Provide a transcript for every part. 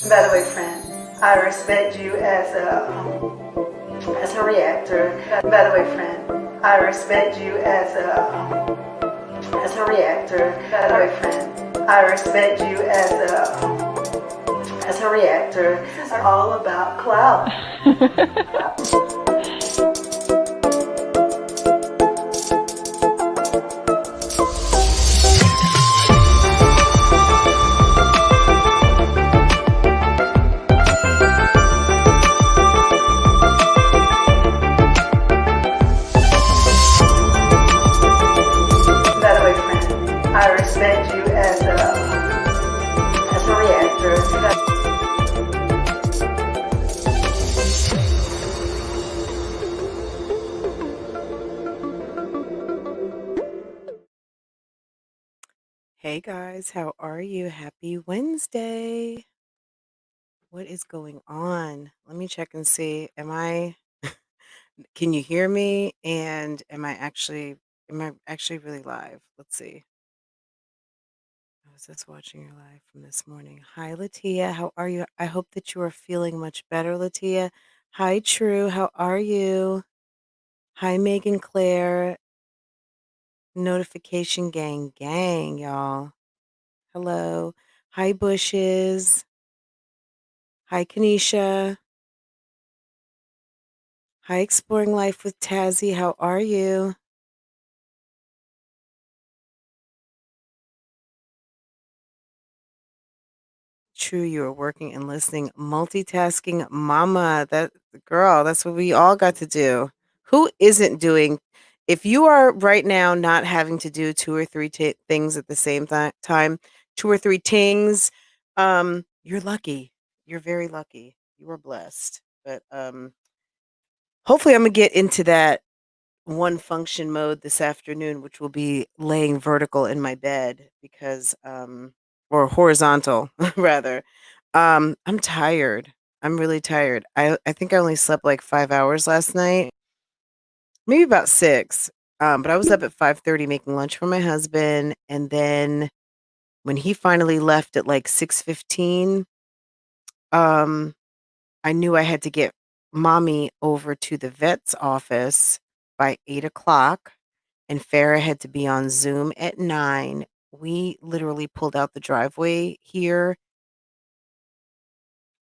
By the way, friend, I respect you as a reactor. By the way, friend, I respect you as a reactor. By the way, friend, I respect you as a reactor. This is all about clout. I respect you as a reactor. Hey guys, how are you? Happy Wednesday. What is going on? Let me check and see. Can you hear me? And am I actually really live? Let's see. I was just watching your live from this morning. Hi, Latia. How are you? I hope that you are feeling much better, Latia. Hi, True. How are you? Hi, Megan Claire. Notification gang, y'all. Hello. Hi, Bushes. Hi, Kanisha. Hi, Exploring Life with Tazzy. How are you? True, you are working and listening, multitasking mama. That girl, that's what we all got to do. Who isn't doing? If you are right now not having to do two or three things at the same time, two or three tings, you're lucky. You're very lucky. You are blessed. But hopefully, I'm gonna get into that one function mode this afternoon, which will be laying vertical in my bed because or horizontal rather. I'm tired. I'm really tired. I think I only slept like 5 hours last night, maybe about six. But I was up at 5:30 making lunch for my husband, and then when he finally left at like 6:15, um, I knew I had to get mommy over to the vet's office by 8 o'clock. And Farah had to be on Zoom at 9. We literally pulled out the driveway here.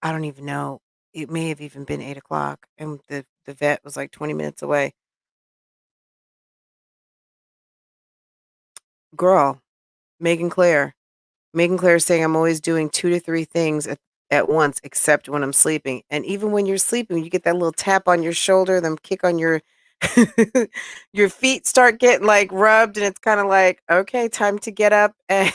I don't even know. It may have even been 8 o'clock, and the vet was like 20 minutes away. Girl, Megan Claire. Megan Claire is saying I'm always doing 2 to 3 things at once except when I'm sleeping. And even when you're sleeping, you get that little tap on your shoulder, then kick on your your feet start getting like rubbed and it's kind of like, okay, time to get up and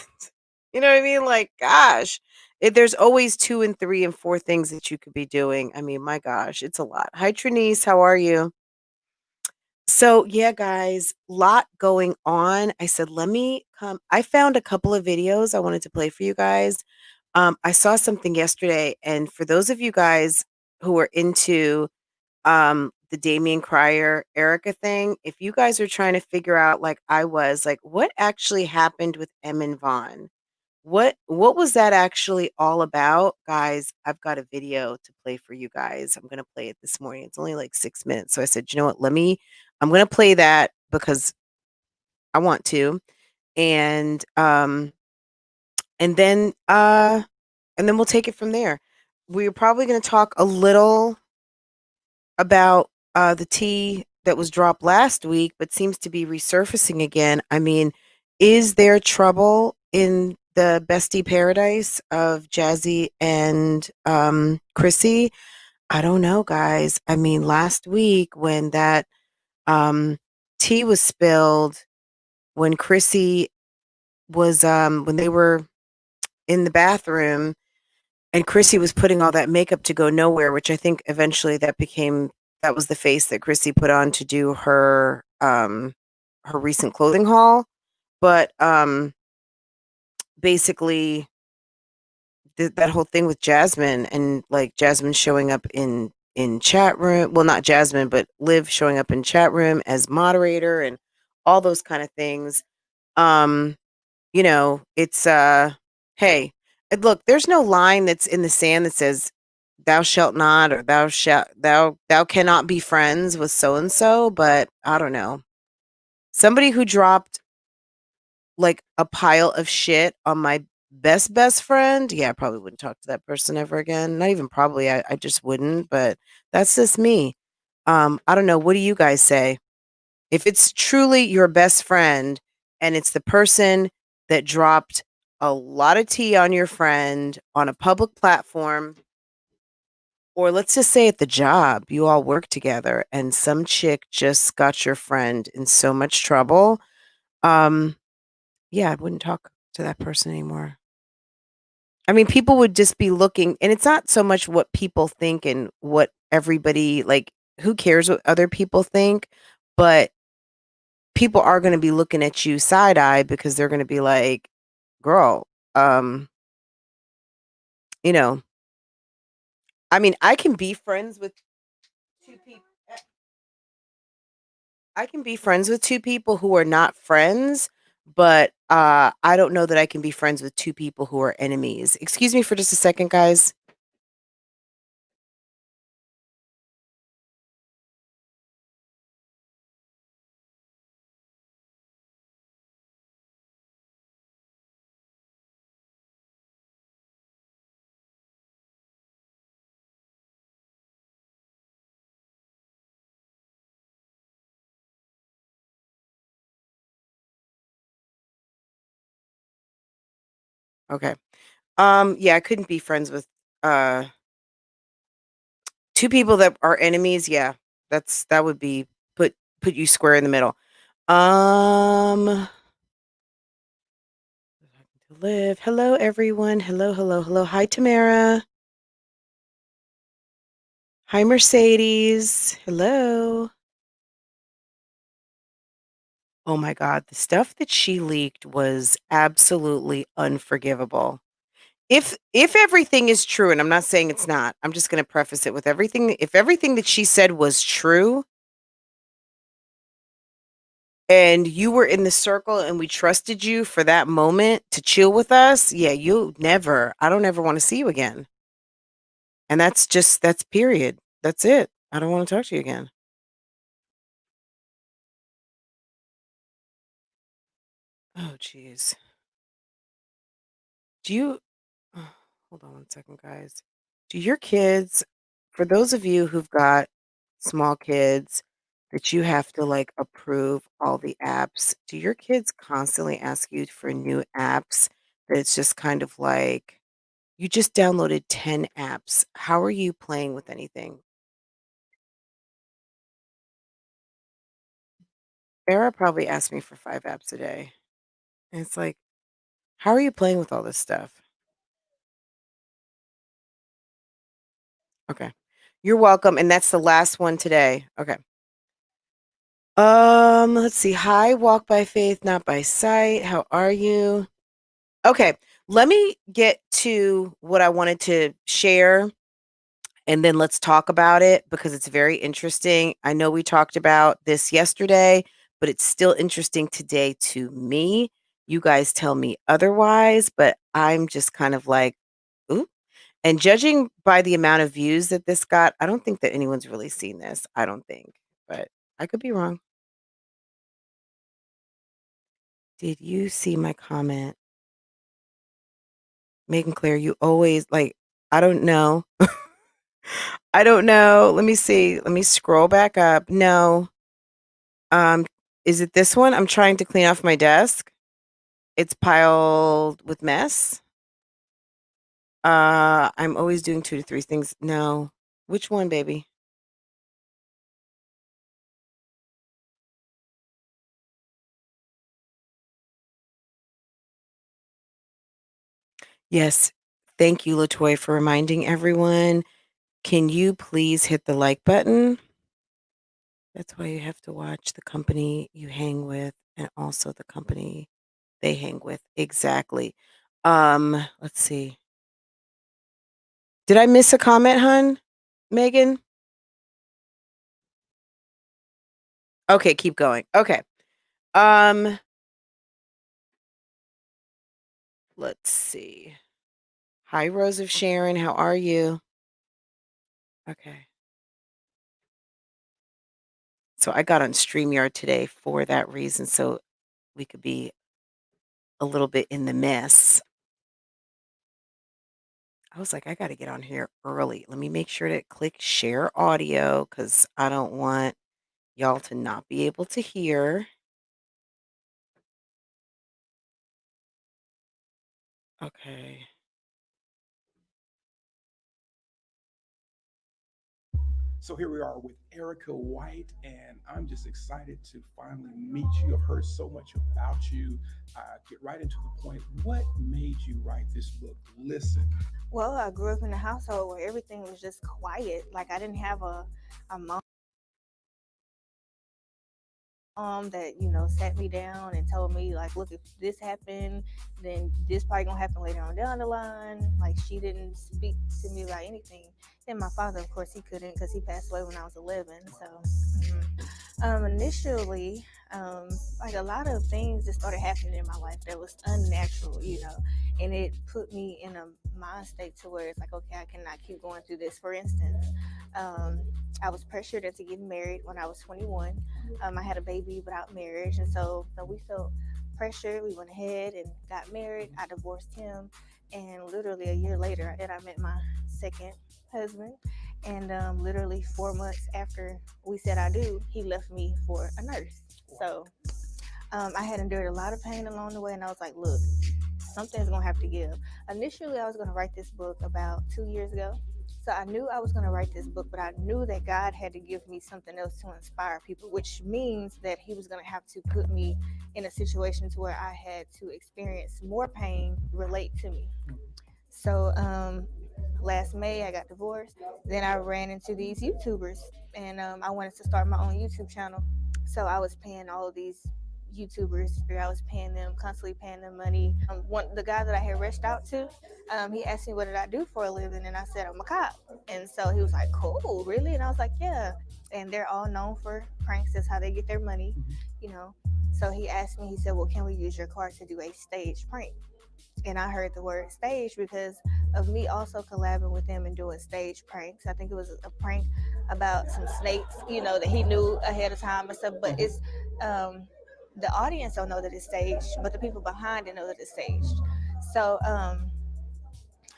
you know what I mean? Like, gosh, there's always 2 and 3 and 4 things that you could be doing. I mean, my gosh, it's a lot. Hi, Trinice. How are you? So, yeah, guys, lot going on. I said, let me come. I found a couple of videos I wanted to play for you guys. I saw something yesterday, and for those of you guys who are into the damioncryer Erica thing, if you guys are trying to figure out, like I was, like what actually happened with emandvon, what was that actually all about, guys? I've got a video to play for you guys. I'm gonna play it this morning. It's only like 6 minutes, so I said, you know what? I'm gonna play that because I want to, and and then uh, and then we'll take it from there. We're probably gonna talk a little about the tea that was dropped last week, but seems to be resurfacing again. I mean, is there trouble in the bestie paradise of Jazzy and Chrissy? I don't know, guys. I mean, last week when that tea was spilled, when Chrissy was when they were in the bathroom and Chrissy was putting all that makeup to go nowhere, which I think eventually that was the face that Chrissy put on to do her recent clothing haul. But basically that whole thing with Jasmine and like Jasmine showing up in chat room, well not Jasmine, but Liv showing up in chat room as moderator and all those kind of things. Um, it's hey, And look, there's no line that's in the sand that says thou shalt not or thou cannot be friends with so and so, but I don't know. Somebody who dropped like a pile of shit on my best friend, yeah, I probably wouldn't talk to that person ever again. Not even probably, I just wouldn't, but that's just me. I don't know. What do you guys say? If it's truly your best friend and it's the person that dropped a lot of tea on your friend on a public platform, or let's just say at the job, you all work together and some chick just got your friend in so much trouble. Um, yeah, I wouldn't talk to that person anymore. I mean, people would just be looking, and it's not so much what people think and what everybody like, who cares what other people think, but people are going to be looking at you side eye because they're going to be like, girl, um, you know, I mean, I can be friends with two people. I can be friends with two people who are not friends, but I don't know that I can be friends with two people who are enemies. Excuse me for just a second, guys. Okay. Yeah, I couldn't be friends with uh two people that are enemies. Yeah. That would be put you square in the middle. Um to live. Hello everyone. Hello. Hi Tamara. Hi Mercedes. Hello. Oh my god, the stuff that she leaked was absolutely unforgivable. If everything is true, and I'm not saying it's not, I'm just going to preface it with everything. If everything that she said was true, and you were in the circle and we trusted you for that moment to chill with us, yeah, I don't ever want to see you again. And that's period. That's it. I don't want to talk to you again. Oh, jeez. Do you, hold on one second, guys. Do your kids, for those of you who've got small kids that you have to like approve all the apps, do your kids constantly ask you for new apps that it's just kind of like, you just downloaded 10 apps. How are you playing with anything? Sarah probably asked me for 5 apps a day. And it's like, how are you playing with all this stuff? Okay. You're welcome. And that's the last one today. Okay. Let's see. Hi, walk by faith, not by sight. How are you? Okay. Let me get to what I wanted to share and then let's talk about it because it's very interesting. I know we talked about this yesterday, but it's still interesting today to me. You guys tell me otherwise, but I'm just kind of like, ooh. And judging by the amount of views that this got, I don't think that anyone's really seen this. I don't think, but I could be wrong. Did you see my comment? Making clear you always like, I don't know. I don't know. Let me see. Let me scroll back up. No. Um, is it this one? I'm trying to clean off my desk. It's piled with mess. I'm always doing 2 to 3 things. No. Which one, baby? Yes. Thank you, Latoya, for reminding everyone. Can you please hit the like button? That's why you have to watch the company you hang with and also the company they hang with. Exactly. Let's see. Did I miss a comment, hun? Megan? Okay, keep going. Okay. Um, let's see. Hi, Rose of Sharon. How are you? Okay. So I got on StreamYard today for that reason, so we could be a little bit in the mess. I was like, I got to get on here early. Let me make sure to click share audio because I don't want y'all to not be able to hear. Okay. So here we are with Erica White, and I'm just excited to finally meet you. I've heard so much about you. Get right into the point. What made you write this book? Listen. Well, I grew up in a household where everything was just quiet. Like I didn't have a mom that, sat me down and told me like, look, if this happened, then this probably gonna happen later on down the line. Like she didn't speak to me about anything. Then my father, of course, he couldn't because he passed away when I was 11. So initially, like a lot of things just started happening in my life that was unnatural, and it put me in a mind state to where it's like, okay, I cannot keep going through this. For instance, um, I was pressured into getting married when I was 21. I had a baby without marriage, and so we felt pressure. We went ahead and got married. I divorced him, and literally a year later, then I met my second husband. And literally 4 months after we said I do, he left me for a nurse. So I had endured a lot of pain along the way, and I was like, look, something's gonna have to give. Initially, I was gonna write this book about 2 years ago. So I knew I was gonna write this book, but I knew that God had to give me something else to inspire people, which means that He was gonna have to put me in a situation to where I had to experience more pain relate to me. So last May I got divorced. Then I ran into these YouTubers, and I wanted to start my own YouTube channel. So I was paying all of these YouTubers. I was paying them, constantly paying them money. The guy that I had reached out to, he asked me what did I do for a living, and I said I'm a cop. And so he was like, "Cool, really?" And I was like, "Yeah." And they're all known for pranks. That's how they get their money, you know. So he asked me. He said, "Well, can we use your car to do a stage prank?" And I heard the word stage because of me also collabing with him and doing stage pranks. I think it was a prank about some snakes, that he knew ahead of time and stuff. But it's the audience don't know that it's staged, but the people behind it know that it's staged. So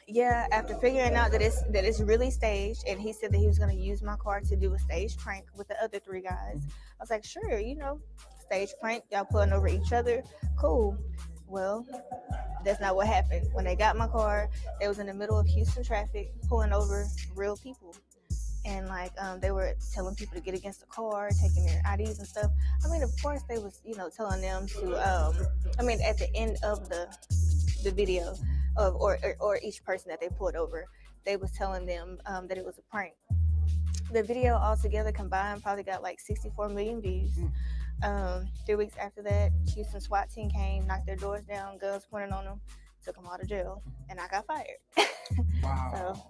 yeah, after figuring out that it's really staged, and he said that he was going to use my car to do a stage prank with the other three guys, I was like, sure, stage prank, y'all pulling over each other, cool. Well, that's not what happened. When they got my car, they was in the middle of Houston traffic, pulling over real people, and like they were telling people to get against the car, taking their IDs and stuff. I mean, of course, they was telling them to. I mean, at the end of the video of or each person that they pulled over, they was telling them that it was a prank. The video altogether combined probably got like 64 million views. 3 weeks after that, Houston SWAT team came, knocked their doors down, guns pointed on them, took them all to jail, and I got fired. Wow.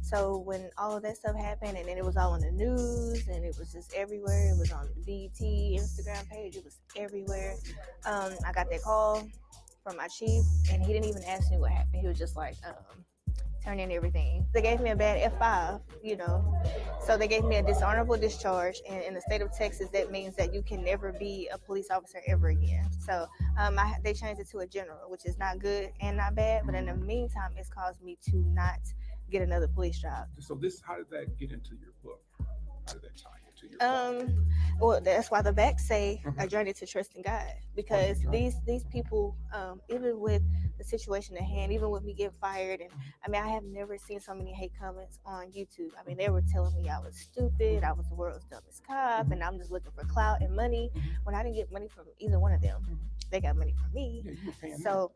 So when all of that stuff happened, and then it was all on the news, and it was just everywhere. It was on the BT Instagram page. It was everywhere. I got that call from my chief, and he didn't even ask me what happened. He was just like, turn in everything. They gave me a bad F5, So they gave me a dishonorable discharge. And in the state of Texas, that means that you can never be a police officer ever again. So they changed it to a general, which is not good and not bad. But in the meantime, it's caused me to not get another police job. So how did that get into your book? How did that tie into your book? Well, that's why the back say a journey to trusting God, because these people, even with the situation at hand, even with me getting fired, and I mean, I have never seen so many hate comments on YouTube. I mean, they were telling me I was stupid, I was the world's dumbest cop, and I'm just looking for clout and money when I didn't get money from either one of them. They got money from me. Yeah, you were paying So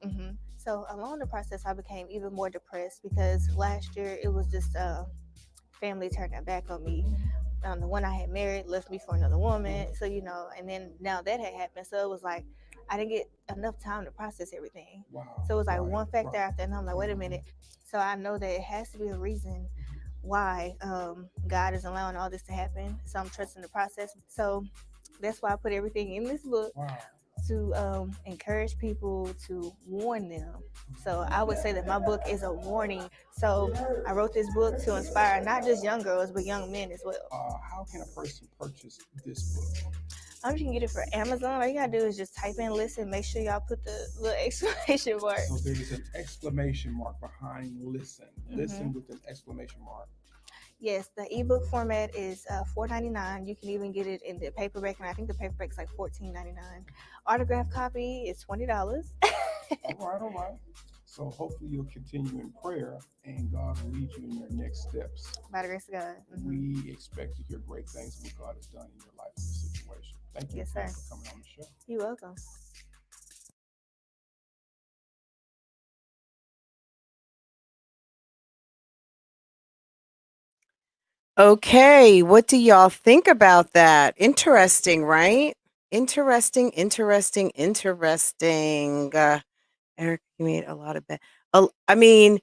so along the process, I became even more depressed because last year it was just family turned their back on me. The one I had married left me for another woman. So, and then now that had happened. So it was like, I didn't get enough time to process everything. Wow. So it was like one factor after another. I'm like, wait a minute. So I know that it has to be a reason why God is allowing all this to happen. So I'm trusting the process. So that's why I put everything in this book. Wow. to encourage people, to warn them. So I would say that my book is a warning. So I wrote this book to inspire not just young girls, but young men as well. How can a person purchase this book? You can get it for Amazon. All you gotta do is just type in listen. Make sure y'all put the little exclamation mark. So there's an exclamation mark behind listen. Listen with an exclamation mark. Yes, the ebook format is $4.99. You can even get it in the paperback, and I think the paperback's like $14.99. Autograph copy is $20. All right. So hopefully you'll continue in prayer, and God will lead you in your next steps. By the grace of God. We expect to hear great things of what God has done in your life in this situation. Thank you for coming on the show. You're welcome. Okay, what do y'all think about that? Interesting, right? Interesting. Eric, you made a lot of I mean,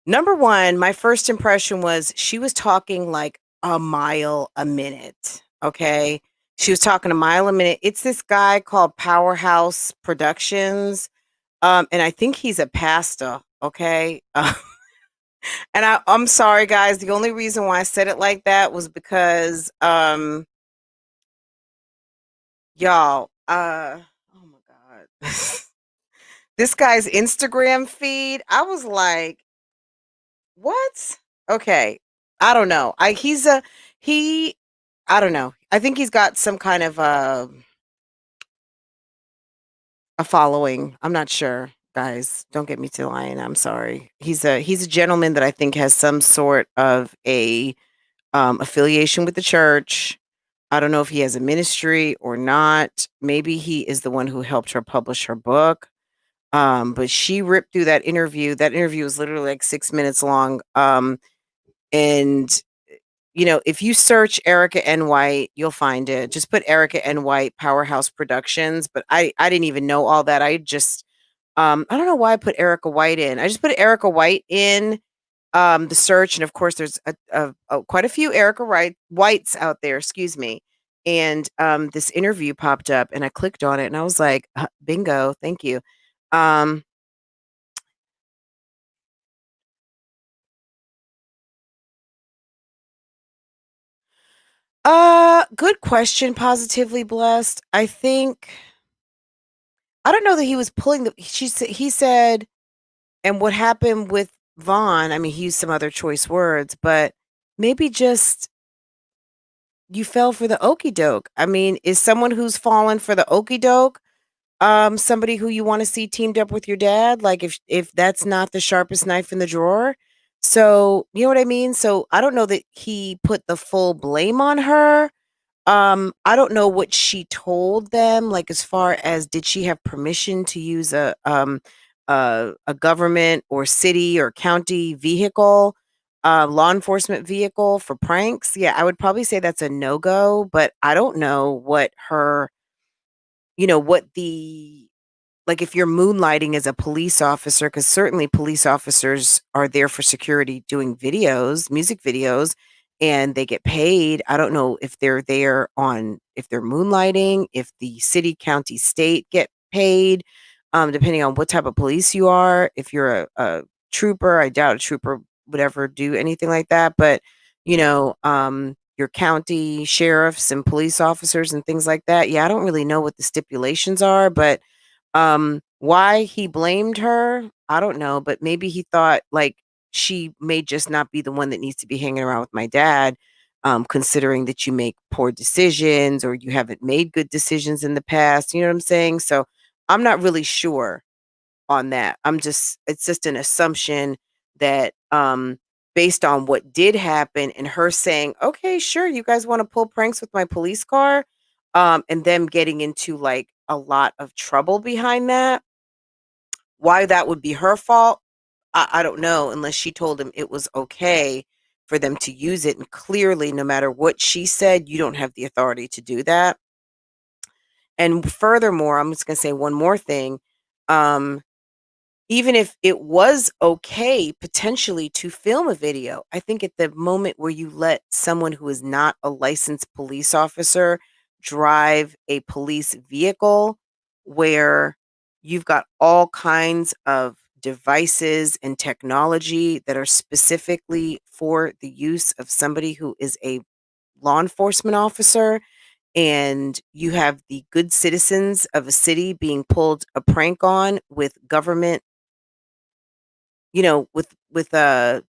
number one, my first impression was she was talking like a mile a minute. Okay. She was talking a mile a minute. It's this guy called Powerhouse Productions. And I think he's a pastor. Okay. And I'm sorry, guys. The only reason why I said it like that was because, y'all, oh my God. This guy's Instagram feed, I was like, what? Okay. I don't know. I don't know. I think he's got some kind of a following. I'm not sure, guys. Don't get me to lying. I'm sorry. He's a gentleman that I think has some sort of a affiliation with the church. I don't know if he has a ministry or not. Maybe he is the one who helped her publish her book. But she ripped through that interview. That interview was literally like 6 minutes long. And you know, if you search Erica N. White, you'll find it. Just put Erica N. White Powerhouse Productions. But I didn't even know all that. I just I don't know why I put Erica White in. I just put Erica White in the search, and of course there's quite a few Erica Whites out there, excuse me. And this interview popped up and I clicked on it and I was like, bingo, thank you. Good question. Positively blessed. I think I don't know that he was pulling he said, and what happened with Vaughn, I mean, he used some other choice words, but maybe just you fell for the okey doke. I mean, is someone who's fallen for the okey doke somebody who you want to see teamed up with your dad? Like if that's not the sharpest knife in the drawer. So, you know what I mean? So, I don't know that he put the full blame on her. I don't know what she told them, like as far as did she have permission to use a government or city or county vehicle, law enforcement vehicle for pranks? Yeah, I would probably say that's a no-go, but I don't know what her, what the like if you're moonlighting as a police officer, because certainly police officers are there for security doing videos, music videos, and they get paid. I don't know if they're there if they're moonlighting, if the city, county, state get paid, depending on what type of police you are. If you're a trooper, I doubt a trooper would ever do anything like that. But, your county sheriffs and police officers and things like that. Yeah, I don't really know what the stipulations are, but why he blamed her, I don't know, but maybe he thought like she may just not be the one that needs to be hanging around with my dad, considering that you make poor decisions or you haven't made good decisions in the past. You know what I'm saying? So I'm not really sure on that. It's just an assumption that, based on what did happen and her saying, okay, sure, you guys want to pull pranks with my police car, and them getting into like a lot of trouble behind that. Why that would be her fault, I don't know, unless she told him it was okay for them to use it. And clearly, no matter what she said, you don't have the authority to do that. And furthermore, I'm just going to say one more thing. Even if it was okay potentially to film a video, I think at the moment where you let someone who is not a licensed police officer drive a police vehicle, where you've got all kinds of devices and technology that are specifically for the use of somebody who is a law enforcement officer, and you have the good citizens of a city being pulled a prank on with government, with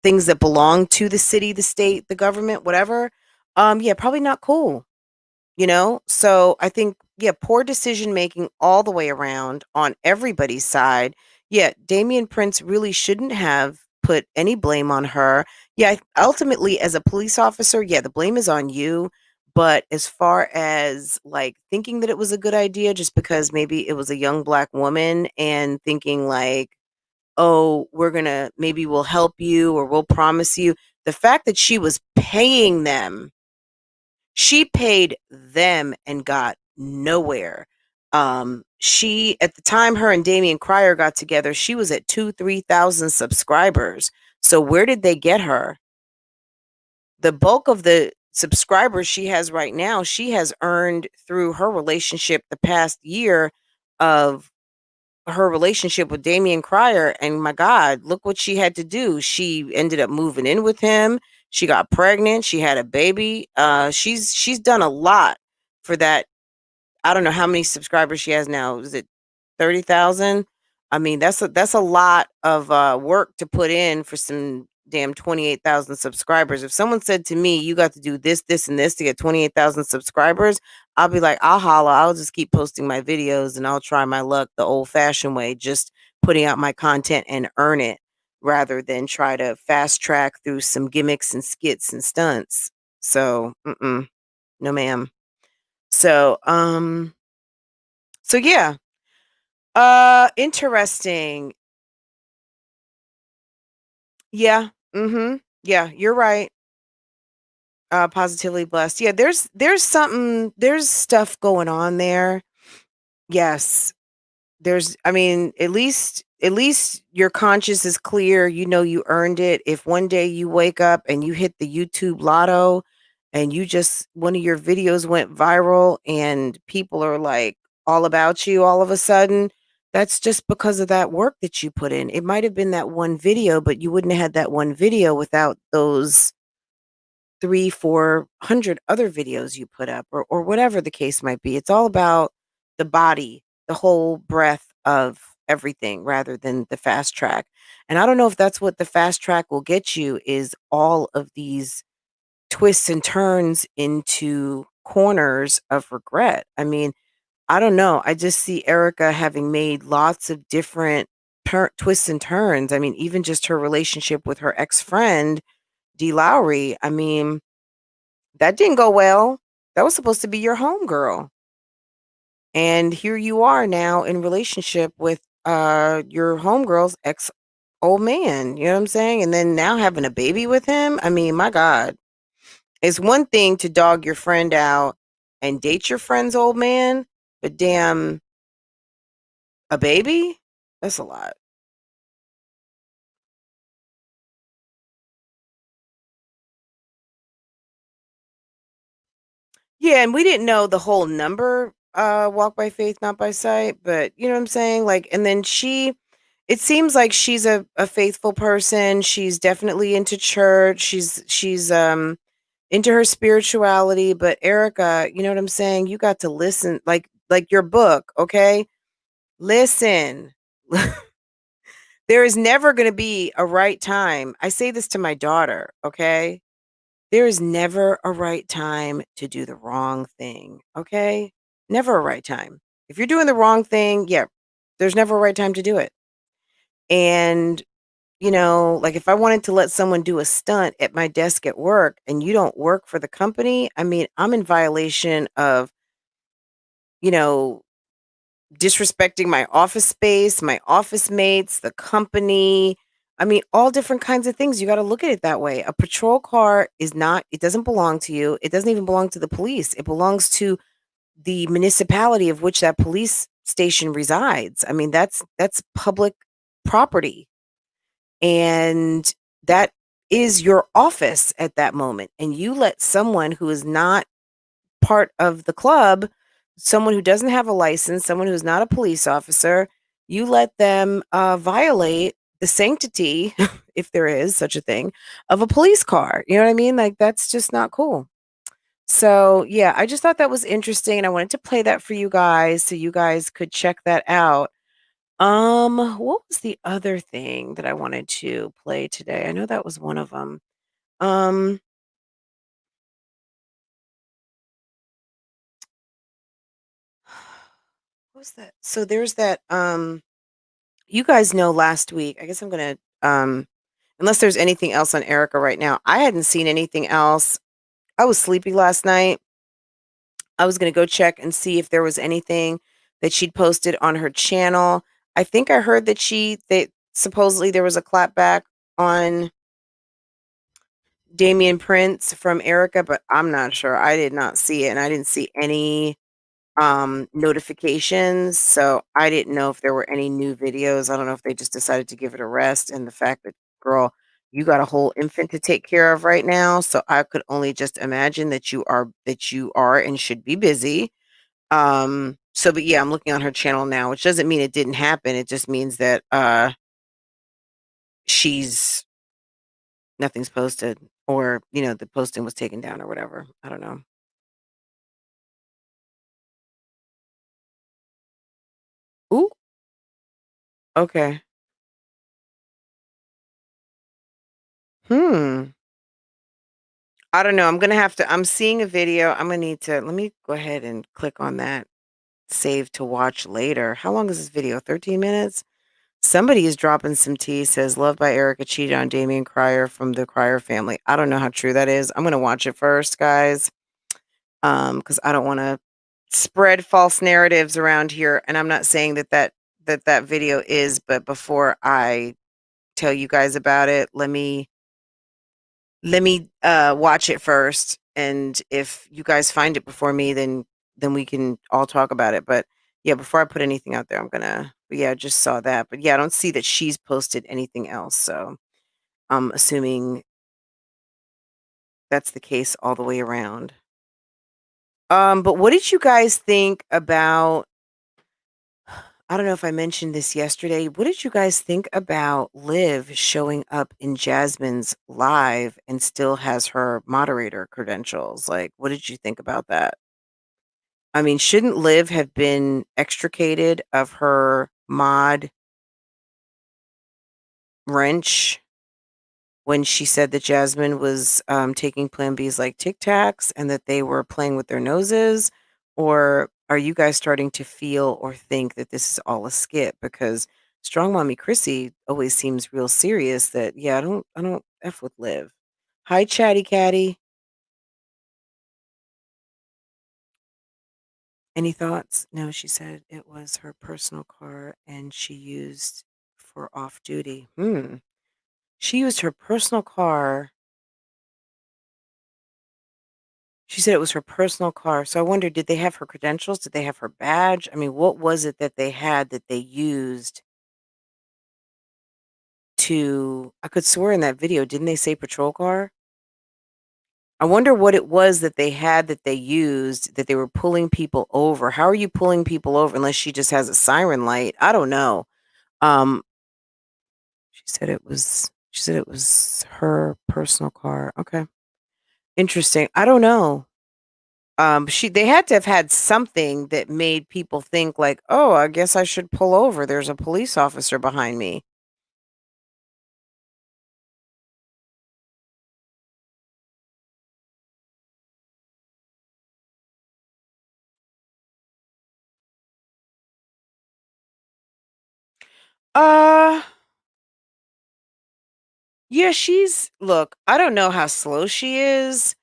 things that belong to the city, the state, the government, whatever. Yeah, probably not cool. So I think, yeah, poor decision making all the way around on everybody's side. Yeah, Damian Prince really shouldn't have put any blame on her. Yeah, ultimately, as a police officer, yeah, the blame is on you. But as far as like thinking that it was a good idea just because maybe it was a young black woman and thinking like, oh, maybe we'll help you or we'll promise you. The fact that she was paying them, she paid them and got nowhere. She at the time her and damioncryer got together, she was at 3,000 subscribers. So where did they get her? The bulk of the subscribers she has right now, she has earned through her relationship the past year of her relationship with damioncryer. And my God, look what she had to do. She ended up moving in with him. She got pregnant. She had a baby. She's done a lot for that. I don't know how many subscribers she has now. Is it 30,000? I mean, that's a lot of work to put in for some damn 28,000 subscribers. If someone said to me, "You got to do this, this, and this to get 28,000 subscribers," I'll be like, "I'll holla. I'll just keep posting my videos and I'll try my luck the old-fashioned way, just putting out my content and earn it, rather than try to fast track through some gimmicks and skits and stunts." So, no, ma'am. So, yeah. Interesting. Yeah. Yeah, you're right. Positively blessed. Yeah, there's stuff going on there. Yes. I mean, at least your conscience is clear. You know you earned it. If one day you wake up and you hit the YouTube lotto and one of your videos went viral and people are like all about you all of a sudden, that's just because of that work that you put in. It might have been that one video, but you wouldn't have had that one video without those 300-400 other videos you put up, or whatever the case might be. It's all about the body, the whole breadth of everything rather than the fast track. And I don't know if that's what the fast track will get you, is all of these twists and turns into corners of regret. I mean, I don't know. I just see Erica having made lots of different twists and turns. I mean, even just her relationship with her ex-friend, D. Lowry. I mean, that didn't go well. That was supposed to be your homegirl. And here you are now in relationship with your homegirl's ex old man. You know what I'm saying? And then now having a baby with him. I mean, my God. It's one thing to dog your friend out and date your friend's old man, but damn, a baby? That's a lot. Yeah, and we didn't know the whole number, walk by faith, not by sight, but you know what I'm saying? Like, and then it seems like she's a faithful person. She's definitely into church. She's into her spirituality, but Erica, you know what I'm saying? You got to listen, like your book, okay? Listen. There is never going to be a right time. I say this to my daughter, okay? There is never a right time to do the wrong thing, okay? Never a right time. If you're doing the wrong thing, yeah, there's never a right time to do it. And, like if I wanted to let someone do a stunt at my desk at work and you don't work for the company, I mean, I'm in violation of, you know, disrespecting my office space, my office mates, the company. I mean, all different kinds of things. You got to look at it that way. A patrol car it doesn't belong to you. It doesn't even belong to the police. It belongs to the municipality of which that police station resides. I mean, that's public property. And that is your office at that moment. And you let someone who is not part of the club someone who doesn't have a license, someone who's not a police officer, you let them violate the sanctity, if there is such a thing, of a police car. You know what I mean? Like, that's just not cool. So, yeah, I just thought that was interesting, and I wanted to play that for you guys so you guys could check that out. What was the other thing that I wanted to play today? I know that was one of them. Um, what was that? So there's that, you guys know last week, I guess I'm gonna, unless there's anything else on Erica right now, I hadn't seen anything else. I was sleepy last night. I was gonna go check and see if there was anything that she'd posted on her channel. I think I heard that supposedly there was a clapback on Damien Prince from Erica, but I'm not sure. I did not see it, and I didn't see any notifications, so I didn't know if there were any new videos. I don't know if they just decided to give it a rest, and the fact that, girl, you got a whole infant to take care of right now, so I could only just imagine that you are and should be busy. So but yeah, I'm looking on her channel now, which doesn't mean it didn't happen. It just means that she's nothing's posted, or the posting was taken down or whatever. I don't know. Ooh, okay. Hmm. I don't know. I'm seeing a video. I'm gonna need to let me go ahead and click on that save to watch later. How long is this video? 13 minutes? Somebody is dropping some tea, says Loved by Erica cheated on damioncryer from the Cryer family. I don't know how true that is. I'm gonna watch it first, guys. Because I don't want to spread false narratives around here. And I'm not saying that video is, but before I tell you guys about it, let me watch it first, and if you guys find it before me, then we can all talk about it. But yeah, before I put anything out there, but yeah, I just saw that. But yeah, I don't see that she's posted anything else, so I'm assuming that's the case all the way around. But what did you guys think about, I don't know if I mentioned this yesterday. What did you guys think about Liv showing up in Jasmine's live and still has her moderator credentials? Like, what did you think about that? I mean, shouldn't Liv have been extricated of her mod wrench when she said that Jasmine was taking Plan B's like Tic Tacs and that they were playing with their noses? Or are you guys starting to feel or think that this is all a skit? Because Strong Mommy Chrissy always seems real serious that, yeah, I don't F with Liv. Hi, Chatty Catty. Any thoughts? No, she said it was her personal car and she used for off duty. She used her personal car. She said it was her personal car. So I wonder, did they have her credentials? Did they have her badge? I mean, what was it that they had that they used to, I could swear in that video, didn't they say patrol car? I wonder what it was that they had that they used that they were pulling people over. How are you pulling people over unless she just has a siren light? I don't know. Um, she said it was her personal car. Okay. Interesting. I don't know. They had to have had something that made people think like, "Oh, I guess I should pull over. There's a police officer behind me." Uh, yeah, look, I don't know how slow she is.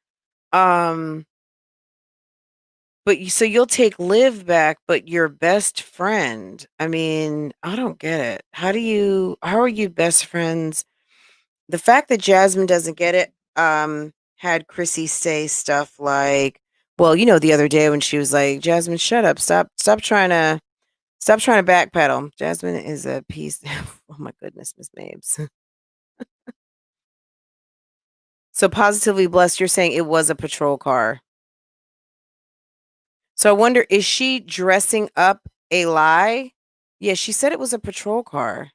Um, but so you'll take Liv back, but your best friend. I mean, I don't get it. How are you best friends? The fact that Jasmine doesn't get it, had Chrissy say stuff like, well, the other day when she was like, Jasmine, shut up. Stop trying to backpedal. Jasmine is a piece. Oh my goodness, Miss Mabes. So positively blessed, you're saying it was a patrol car. So I wonder, is she dressing up a lie? Yeah, she said it was a patrol car.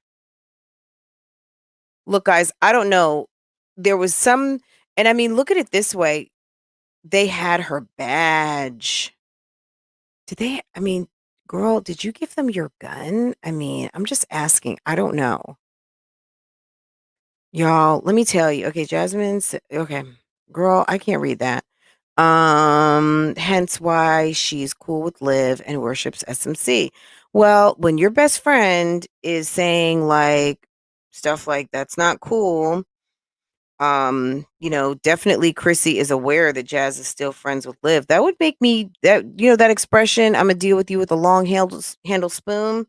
Look, guys, I don't know. There was some, and I mean, look at it this way. They had her badge. Did they? I mean, girl, did you give them your gun? I mean, I'm just asking. I don't know. Y'all, let me tell you. Okay, okay. Girl, I can't read that. Hence why she's cool with Liv and worships SMC. Well, when your best friend is saying like stuff like that's not cool, definitely Chrissy is aware that Jazz is still friends with Liv. That would make me that expression, I'm gonna deal with you with a long handle spoon.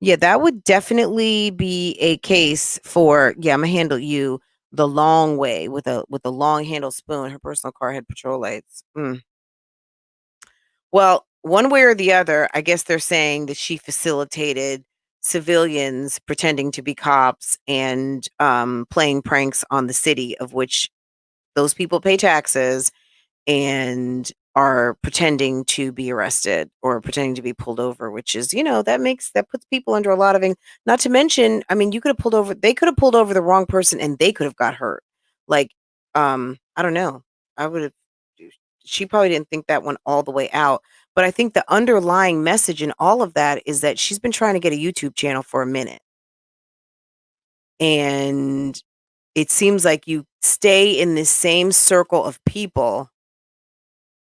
Yeah, that would definitely be a case for, yeah, I'm gonna handle you the long way with a long handle spoon. Her personal car had patrol lights. Well, one way or the other, I guess they're saying that she facilitated civilians pretending to be cops and playing pranks on the city, of which those people pay taxes and are pretending to be arrested or pretending to be pulled over, which is, that puts people under a lot of, not to mention, I mean, they could have pulled over the wrong person and they could have got hurt. Like, I don't know. I would have, she probably didn't think that one all the way out. But I think the underlying message in all of that is that she's been trying to get a YouTube channel for a minute. And it seems like you stay in this same circle of people,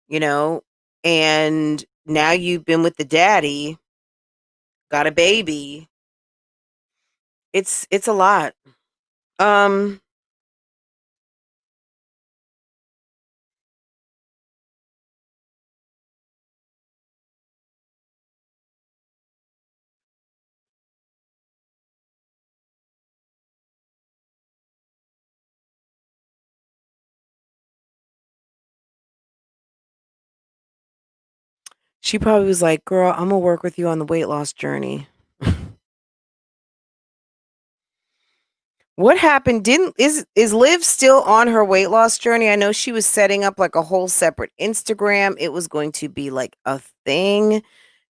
and now you've been with the daddy, got a baby. It's a lot. Um, she probably was like, "Girl, I'm gonna work with you on the weight loss journey." What happened? Is Liv still on her weight loss journey? I know she was setting up like a whole separate Instagram. It was going to be like a thing.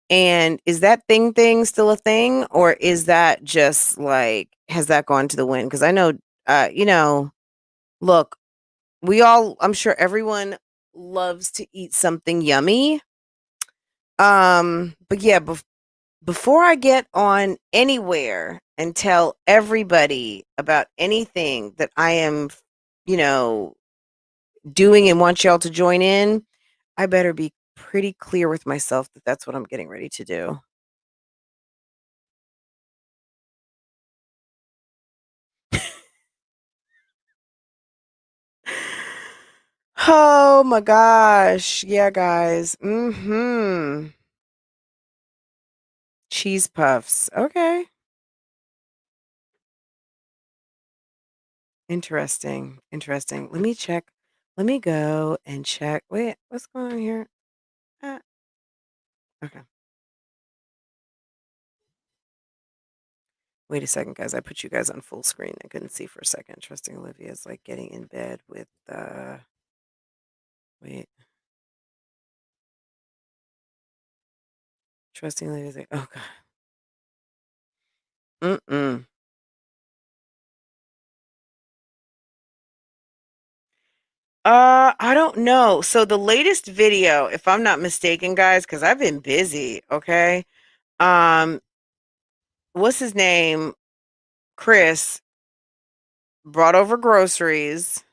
And is that thing still a thing? Or is that just like, has that gone to the wind? Because I know, look, I'm sure everyone loves to eat something yummy. But yeah, before I get on anywhere and tell everybody about anything that I am, doing and want y'all to join in, I better be pretty clear with myself that that's what I'm getting ready to do. Oh my gosh. Yeah, guys. Cheese puffs. Okay. Interesting. Interesting. Let me check. Let me go and check. Wait, what's going on here? Okay. Wait a second, guys. I put you guys on full screen. I couldn't see for a second. Trusting Olivia is like getting in bed with wait. Trusting Olivia is like, oh god. I don't know. So the latest video, if I'm not mistaken, guys, because I've been busy, okay? What's his name? Chris brought over groceries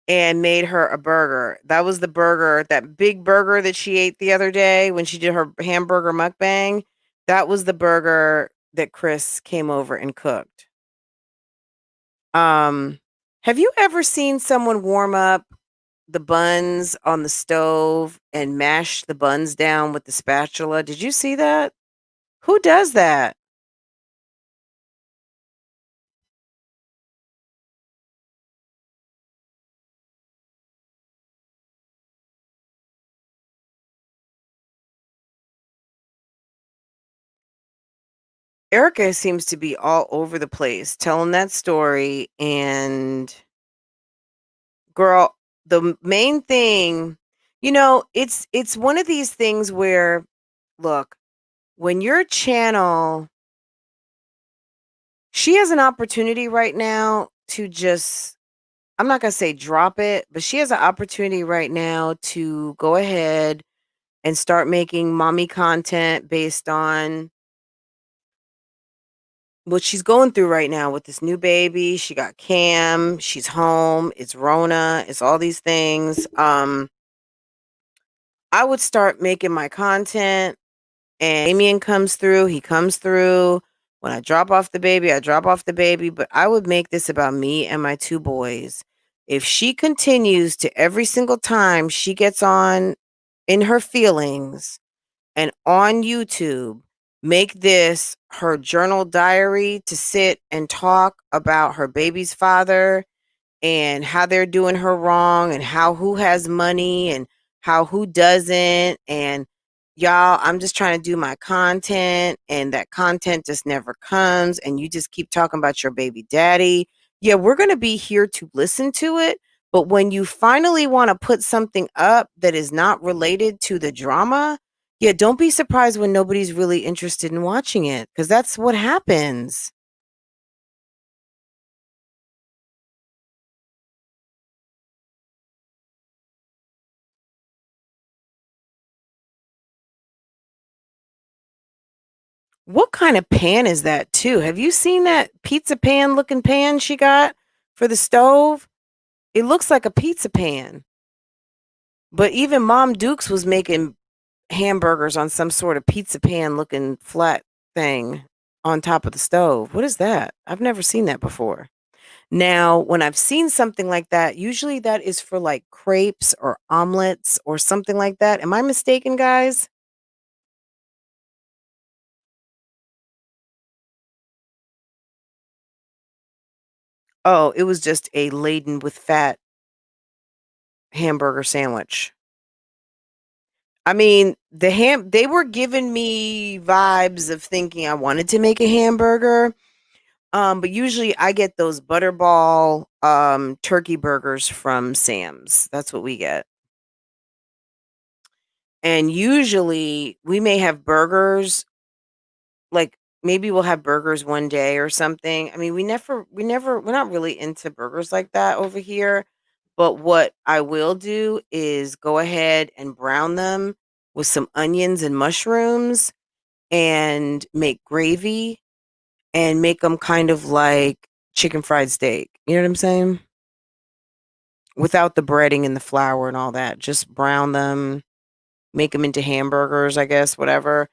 and made her a burger. That was the burger, that big burger that she ate the other day when she did her hamburger mukbang. That was the burger that Chris came over and cooked. Have you ever seen someone warm up the buns on the stove and mash the buns down with the spatula? Did you see that? Who does that? Erica seems to be all over the place telling that story. And girl, the main thing, You know, it's one of these things where, look, when your channel, she has an opportunity right now to just, I'm not going to say drop it, but she has an opportunity right now to go ahead and start making mommy content based on what she's going through right now with this new baby. She got Cam, she's home, it's Rona, it's all these things. I would start making my content, and Damien comes through, he comes through. When I drop off the baby, I drop off the baby, but I would make this about me and my 2 boys. If she continues to every single time she gets on in her feelings and on YouTube, make this her journal diary to sit and talk about her baby's father and how they're doing her wrong and how who has money and how who doesn't, and y'all, I'm just trying to do my content and that content just never comes and you just keep talking about your baby daddy. Yeah, we're going to be here to listen to it, but when you finally want to put something up that is not related to the drama, yeah, don't be surprised when nobody's really interested in watching it, because that's what happens. What kind of pan is that too? Have you seen that pizza pan looking pan she got for the stove? It looks like a pizza pan. But even Mom Dukes was making hamburgers on some sort of pizza pan looking flat thing on top of the stove. What is that? I've never seen that before. Now, when I've seen something like that, usually that is for like crepes or omelets or something like that. Am I mistaken, guys? Oh, it was just a laden with fat hamburger sandwich. I mean, they were giving me vibes of thinking I wanted to make a hamburger. But usually I get those butterball turkey burgers from Sam's. That's what we get. And usually we may have burgers, like maybe we'll have burgers one day or something. I mean, we're not really into burgers like that over here. But what I will do is go ahead and brown them with some onions and mushrooms and make gravy and make them kind of like chicken fried steak. You know what I'm saying? Without the breading and the flour and all that. Just brown them, make them into hamburgers, I guess, whatever.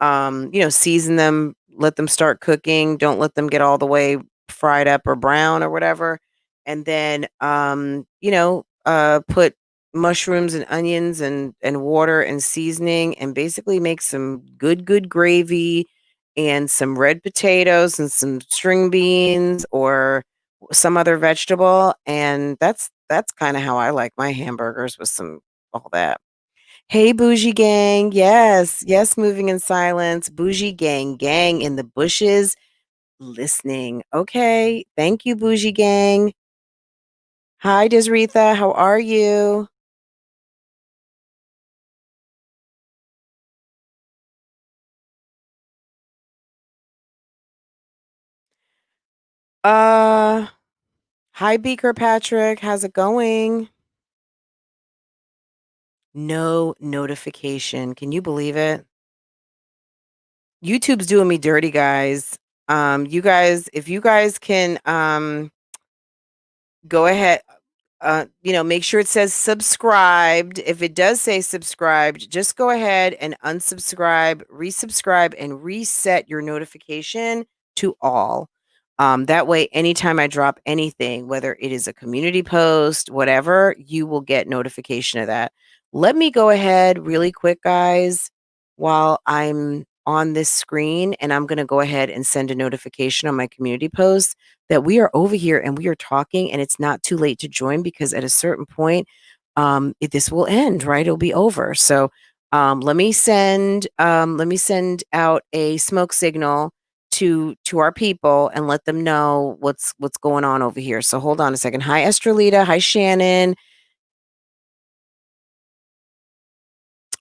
Season them, let them start cooking. Don't let them get all the way fried up or brown or whatever. And then, put mushrooms and onions and water and seasoning and basically make some good gravy and some red potatoes and some string beans or some other vegetable. And that's kind of how I like my hamburgers, with some all that. Hey, Bougie Gang. Yes, yes, moving in silence. Bougie Gang, gang in the bushes, listening. Okay. Thank you, Bougie Gang. Hi, Desretha. How are you? Uh, Hi, Beaker Patrick. How's it going? No notification. Can you believe it? YouTube's doing me dirty, guys. You guys, if you guys can go ahead, make sure it says subscribed. If it does say subscribed, just go ahead and unsubscribe, resubscribe, and reset your notification to all. That way, anytime I drop anything, whether it is a community post, whatever, you will get notification of that. Let me go ahead really quick, guys, while I'm on this screen, and I'm going to go ahead and send a notification on my community post that we are over here and we are talking, and it's not too late to join, because at a certain point, this will end, right? It'll be over. So let me send out a smoke signal to our people and let them know what's going on over here. So hold on a second. Hi, Estrelita. Hi, Shannon.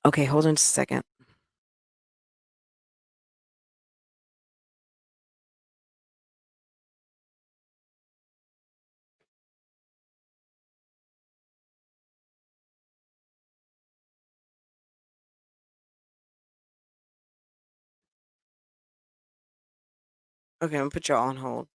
Okay, hold on just a second. Okay, I'm gonna put y'all on hold.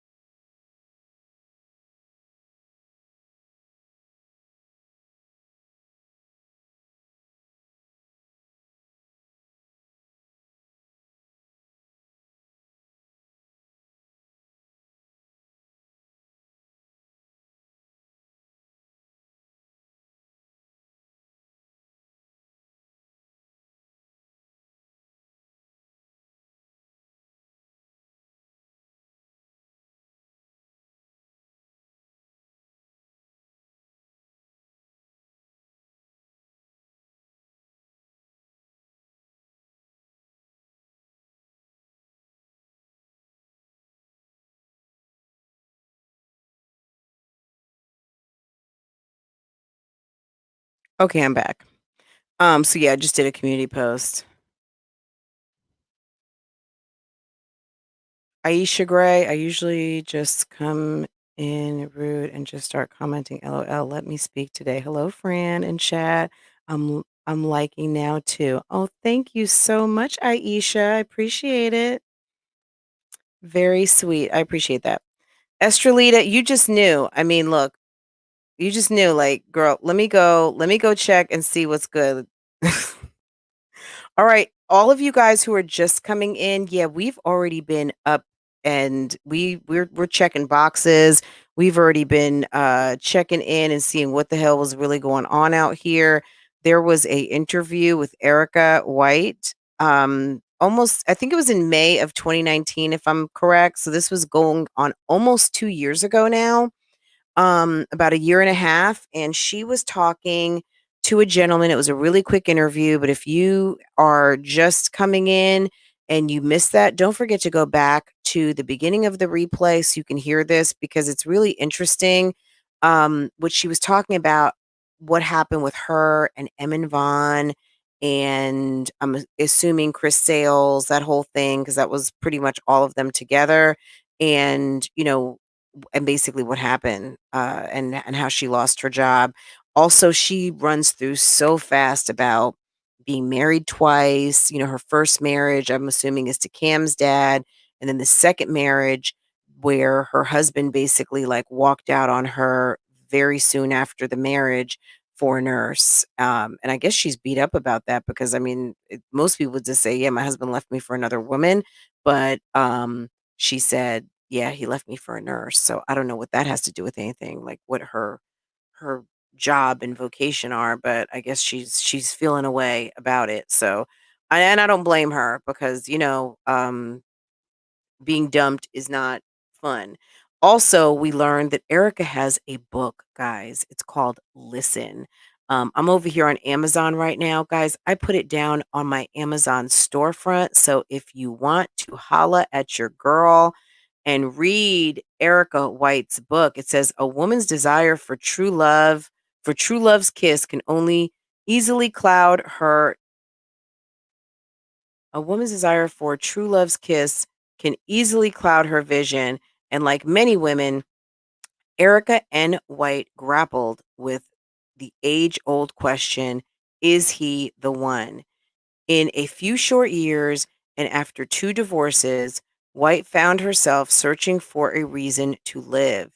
Okay, I'm back. So yeah, I just did a community post. Aisha Gray, I usually just come in rude and just start commenting LOL. Let me speak today. Hello, Fran and chat. I'm liking now too. Oh, thank you so much, Aisha. I appreciate it. Very sweet. I appreciate that. Estrelita, you just knew. I mean, look, you just knew, like, girl, let me go check and see what's good. All right, all of you guys who are just coming in, yeah, we've already been up and we're checking boxes. We've already been checking in and seeing what the hell was really going on out here. There was a interview with Erica White. Almost I think it was in May of 2019 if I'm correct. So this was going on almost 2 years ago now, about a year and a half, and she was talking to a gentleman. It was a really quick interview, but if you are just coming in and you missed that, don't forget to go back to the beginning of the replay so you can hear this because it's really interesting. What she was talking about, what happened with her and emandvon, and I'm assuming chrissales, that whole thing, because that was pretty much all of them together. And and basically what happened, and how she lost her job. Also, she runs through so fast about being married twice. Her first marriage, I'm assuming, is to Cam's dad, and then the second marriage where her husband basically like walked out on her very soon after the marriage for a nurse. And I guess she's beat up about that because I mean, most people would just say, "Yeah, my husband left me for another woman," but she said, "Yeah, he left me for a nurse." So I don't know what that has to do with anything, like what her job and vocation are, but I guess she's feeling a way about it. So and I don't blame her because, being dumped is not fun. Also, we learned that Erica has a book, guys. It's called Listen. I'm over here on Amazon right now, guys. I put it down on my Amazon storefront. So if you want to holla at your girl and read Erica White's book, it says a woman's desire for true love's kiss can only easily cloud her a woman's desire for true love's kiss can easily cloud her vision, and like many women, Erica N. White grappled with the age old question, is he the one? In a few short years and after 2 divorces, White found herself searching for a reason to live.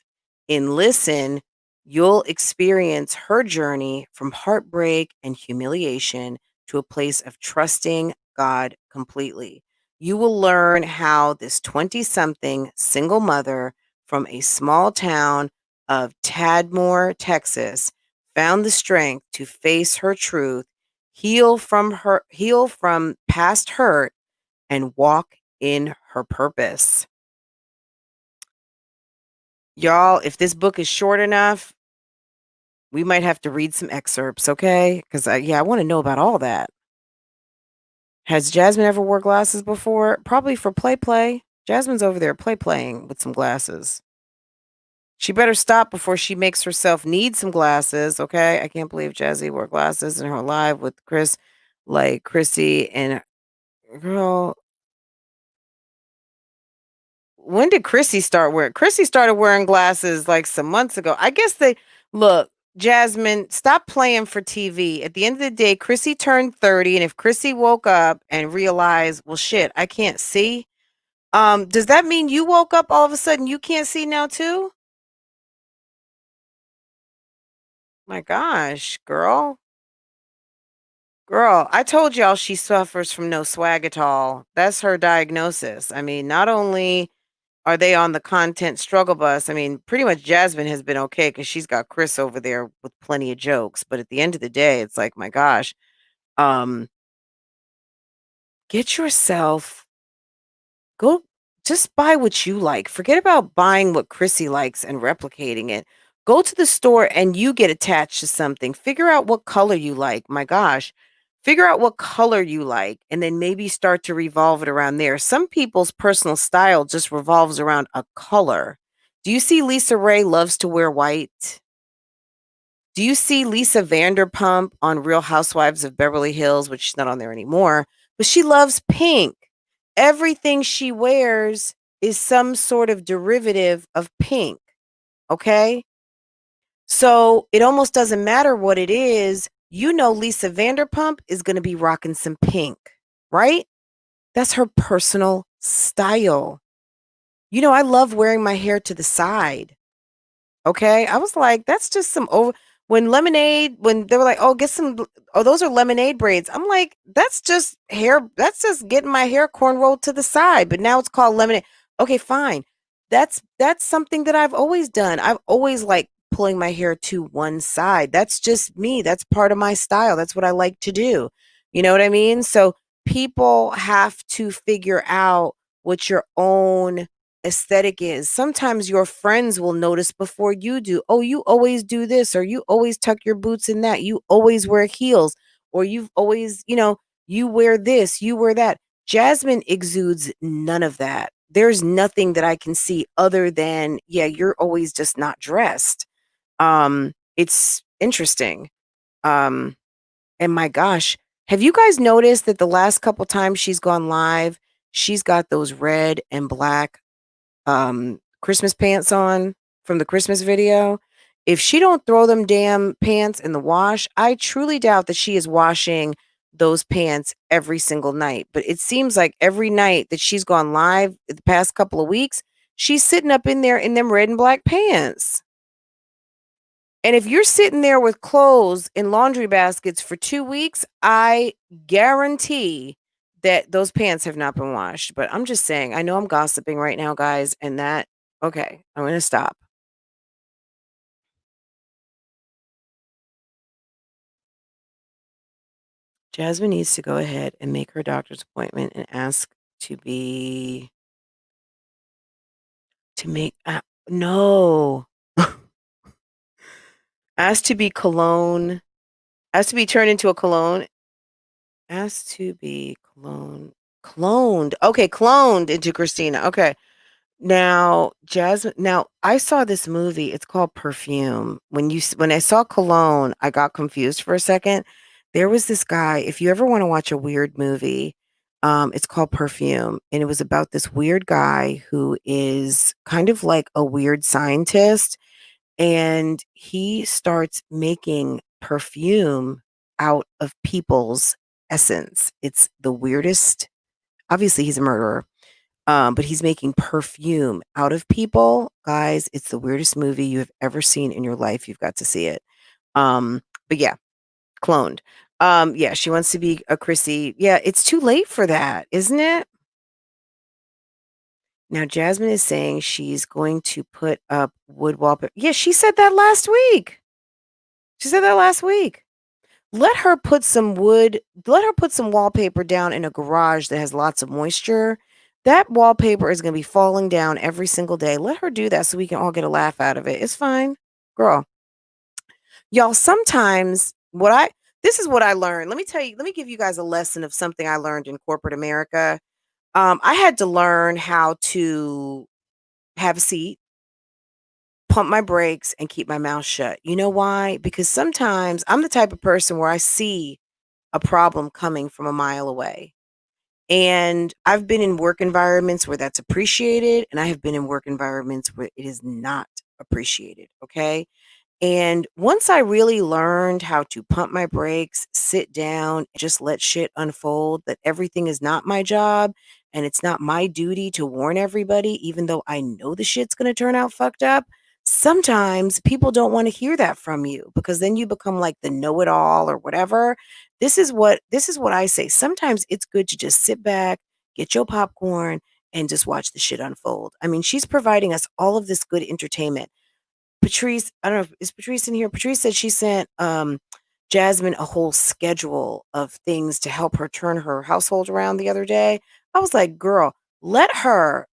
In Listen, you'll experience her journey from heartbreak and humiliation to a place of trusting God completely. You will learn how this 20 something single mother from a small town of Tadmore, Texas, found the strength to face her truth, heal from past hurt, and walk in her purpose. Y'all, if this book is short enough, we might have to read some excerpts, okay? Because I want to know about all that. Has Jasmine ever wore glasses before? Probably for play. Jasmine's over there playing with some glasses. She better stop before she makes herself need some glasses, okay? I can't believe Jazzy wore glasses in her live with Chris like Chrissy and girl. When did Chrissy start wearing? Chrissy started wearing glasses like some months ago. I guess they look, Jasmine, stop playing for TV. At the end of the day, Chrissy turned 30, and if Chrissy woke up and realized, well, shit, I can't see. Does that mean you woke up all of a sudden you can't see now too? My gosh, girl. Girl, I told y'all she suffers from no swag at all. That's her diagnosis. I mean, not only are they on the content struggle bus, I mean, pretty much Jasmine has been okay because she's got Chris over there with plenty of jokes. But at the end of the day, it's like, my gosh, um, get yourself go just buy what you like. Forget about buying what Chrissy likes and replicating it. Go to the store and you get attached to something. Figure out what color you like. My gosh. Figure out what color you like and then maybe start to revolve it around there. Some people's personal style just revolves around a color. Do you see Lisa Ray loves to wear white? Do you see Lisa Vanderpump on Real Housewives of Beverly Hills, which she's not on there anymore, but she loves pink. Everything she wears is some sort of derivative of pink. Okay? So it almost doesn't matter what it is. You know, Lisa Vanderpump is going to be rocking some pink, right? That's her personal style. You know, I love wearing my hair to the side. Okay. I was like, that's just some over. When they were like, oh, get some, oh, those are lemonade braids. I'm like, that's just hair. That's just getting my hair cornrowed to the side. But now it's called lemonade. Okay, fine. That's something that I've always done. I've always liked pulling my hair to one side. That's just me. That's part of my style. That's what I like to do. You know what I mean? So people have to figure out what your own aesthetic is. Sometimes your friends will notice before you do. Oh, you always do this, or you always tuck your boots in that. You always wear heels, or you've always, you wear this, you wear that. Jasmine exudes none of that. There's nothing that I can see other than, yeah, you're always just not dressed. It's interesting. Um, and my gosh, have you guys noticed that the last couple times she's gone live, she's got those red and black Christmas pants on from the Christmas video? If she don't throw them damn pants in the wash, I truly doubt that she is washing those pants every single night. But it seems like every night that she's gone live the past couple of weeks, she's sitting up in there in them red and black pants. And if you're sitting there with clothes in laundry baskets for 2 weeks, I guarantee that those pants have not been washed. But I'm just saying, I know I'm gossiping right now, guys, and okay, I'm going to stop. Jasmine needs to go ahead and make her doctor's appointment and ask to be, no, ask to be cologne, ask to be turned into a cologne, ask to be cloned. Okay, cloned into Christina. Okay. Now, Jasmine, I saw this movie. It's called Perfume. When I saw Cologne, I got confused for a second. There was this guy, if you ever want to watch a weird movie, it's called Perfume, and it was about this weird guy who is kind of like a weird scientist, and he starts making perfume out of people's essence. It's the weirdest. Obviously, he's a murderer. But he's making perfume out of people. Guys, it's the weirdest movie you have ever seen in your life. You've got to see it. But yeah, cloned. Yeah, she wants to be a Chrissy. Yeah, it's too late for that, isn't it? Now, Jasmine is saying she's going to put up wood wallpaper. Yeah, she said that last week. She said that last week. Let her put some wallpaper down in a garage that has lots of moisture. That wallpaper is going to be falling down every single day. Let her do that so we can all get a laugh out of it. It's fine. Girl. Y'all, sometimes this is what I learned. Let me give you guys a lesson of something I learned in corporate America. I had to learn how to have a seat, pump my brakes, and keep my mouth shut. You know why? Because sometimes I'm the type of person where I see a problem coming from a mile away. And I've been in work environments where that's appreciated, and I have been in work environments where it is not appreciated. Okay. And once I really learned how to pump my brakes, sit down, just let shit unfold, that everything is not my job and it's not my duty to warn everybody, even though I know the shit's going to turn out fucked up. Sometimes people don't want to hear that from you because then you become like the know-it-all or whatever. This is what I say. Sometimes it's good to just sit back, get your popcorn, and just watch the shit unfold. I mean, she's providing us all of this good entertainment. Patrice, I don't know, is Patrice in here? Patrice said she sent Jasmine a whole schedule of things to help her turn her household around the other day. I was like, girl, let her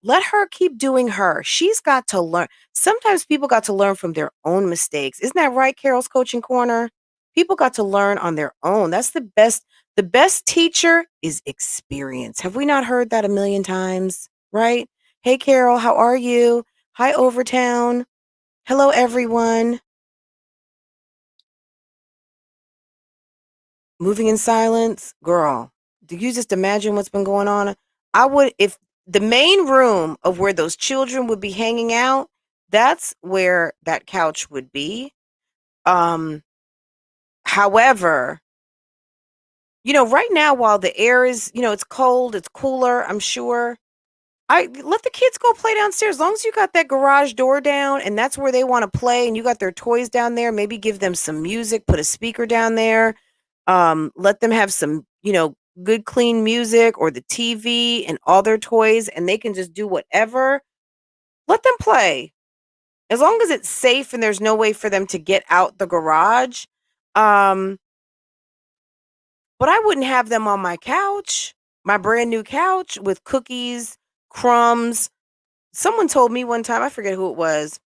keep doing her. She's got to learn. Sometimes people got to learn from their own mistakes. Isn't that right, Carol's Coaching Corner? People got to learn on their own. That's the best. The best teacher is experience. Have we not heard that a million times? Right? Hey, Carol, how are you? Hi, Overtown. Hello, everyone. Moving in silence. Girl, do you just imagine what's been going on? I would, if the main room of where those children would be hanging out, that's where that couch would be. However, right now, while the air is, it's cold, it's cooler, I'm sure. I let the kids go play downstairs. As long as you got that garage door down and that's where they want to play and you got their toys down there, maybe give them some music, put a speaker down there. Let them have some, good clean music or the TV and all their toys and they can just do whatever. Let them play. As long as it's safe and there's no way for them to get out the garage. But I wouldn't have them on my couch, my brand new couch with cookies, crumbs. Someone told me one time, I forget who it was.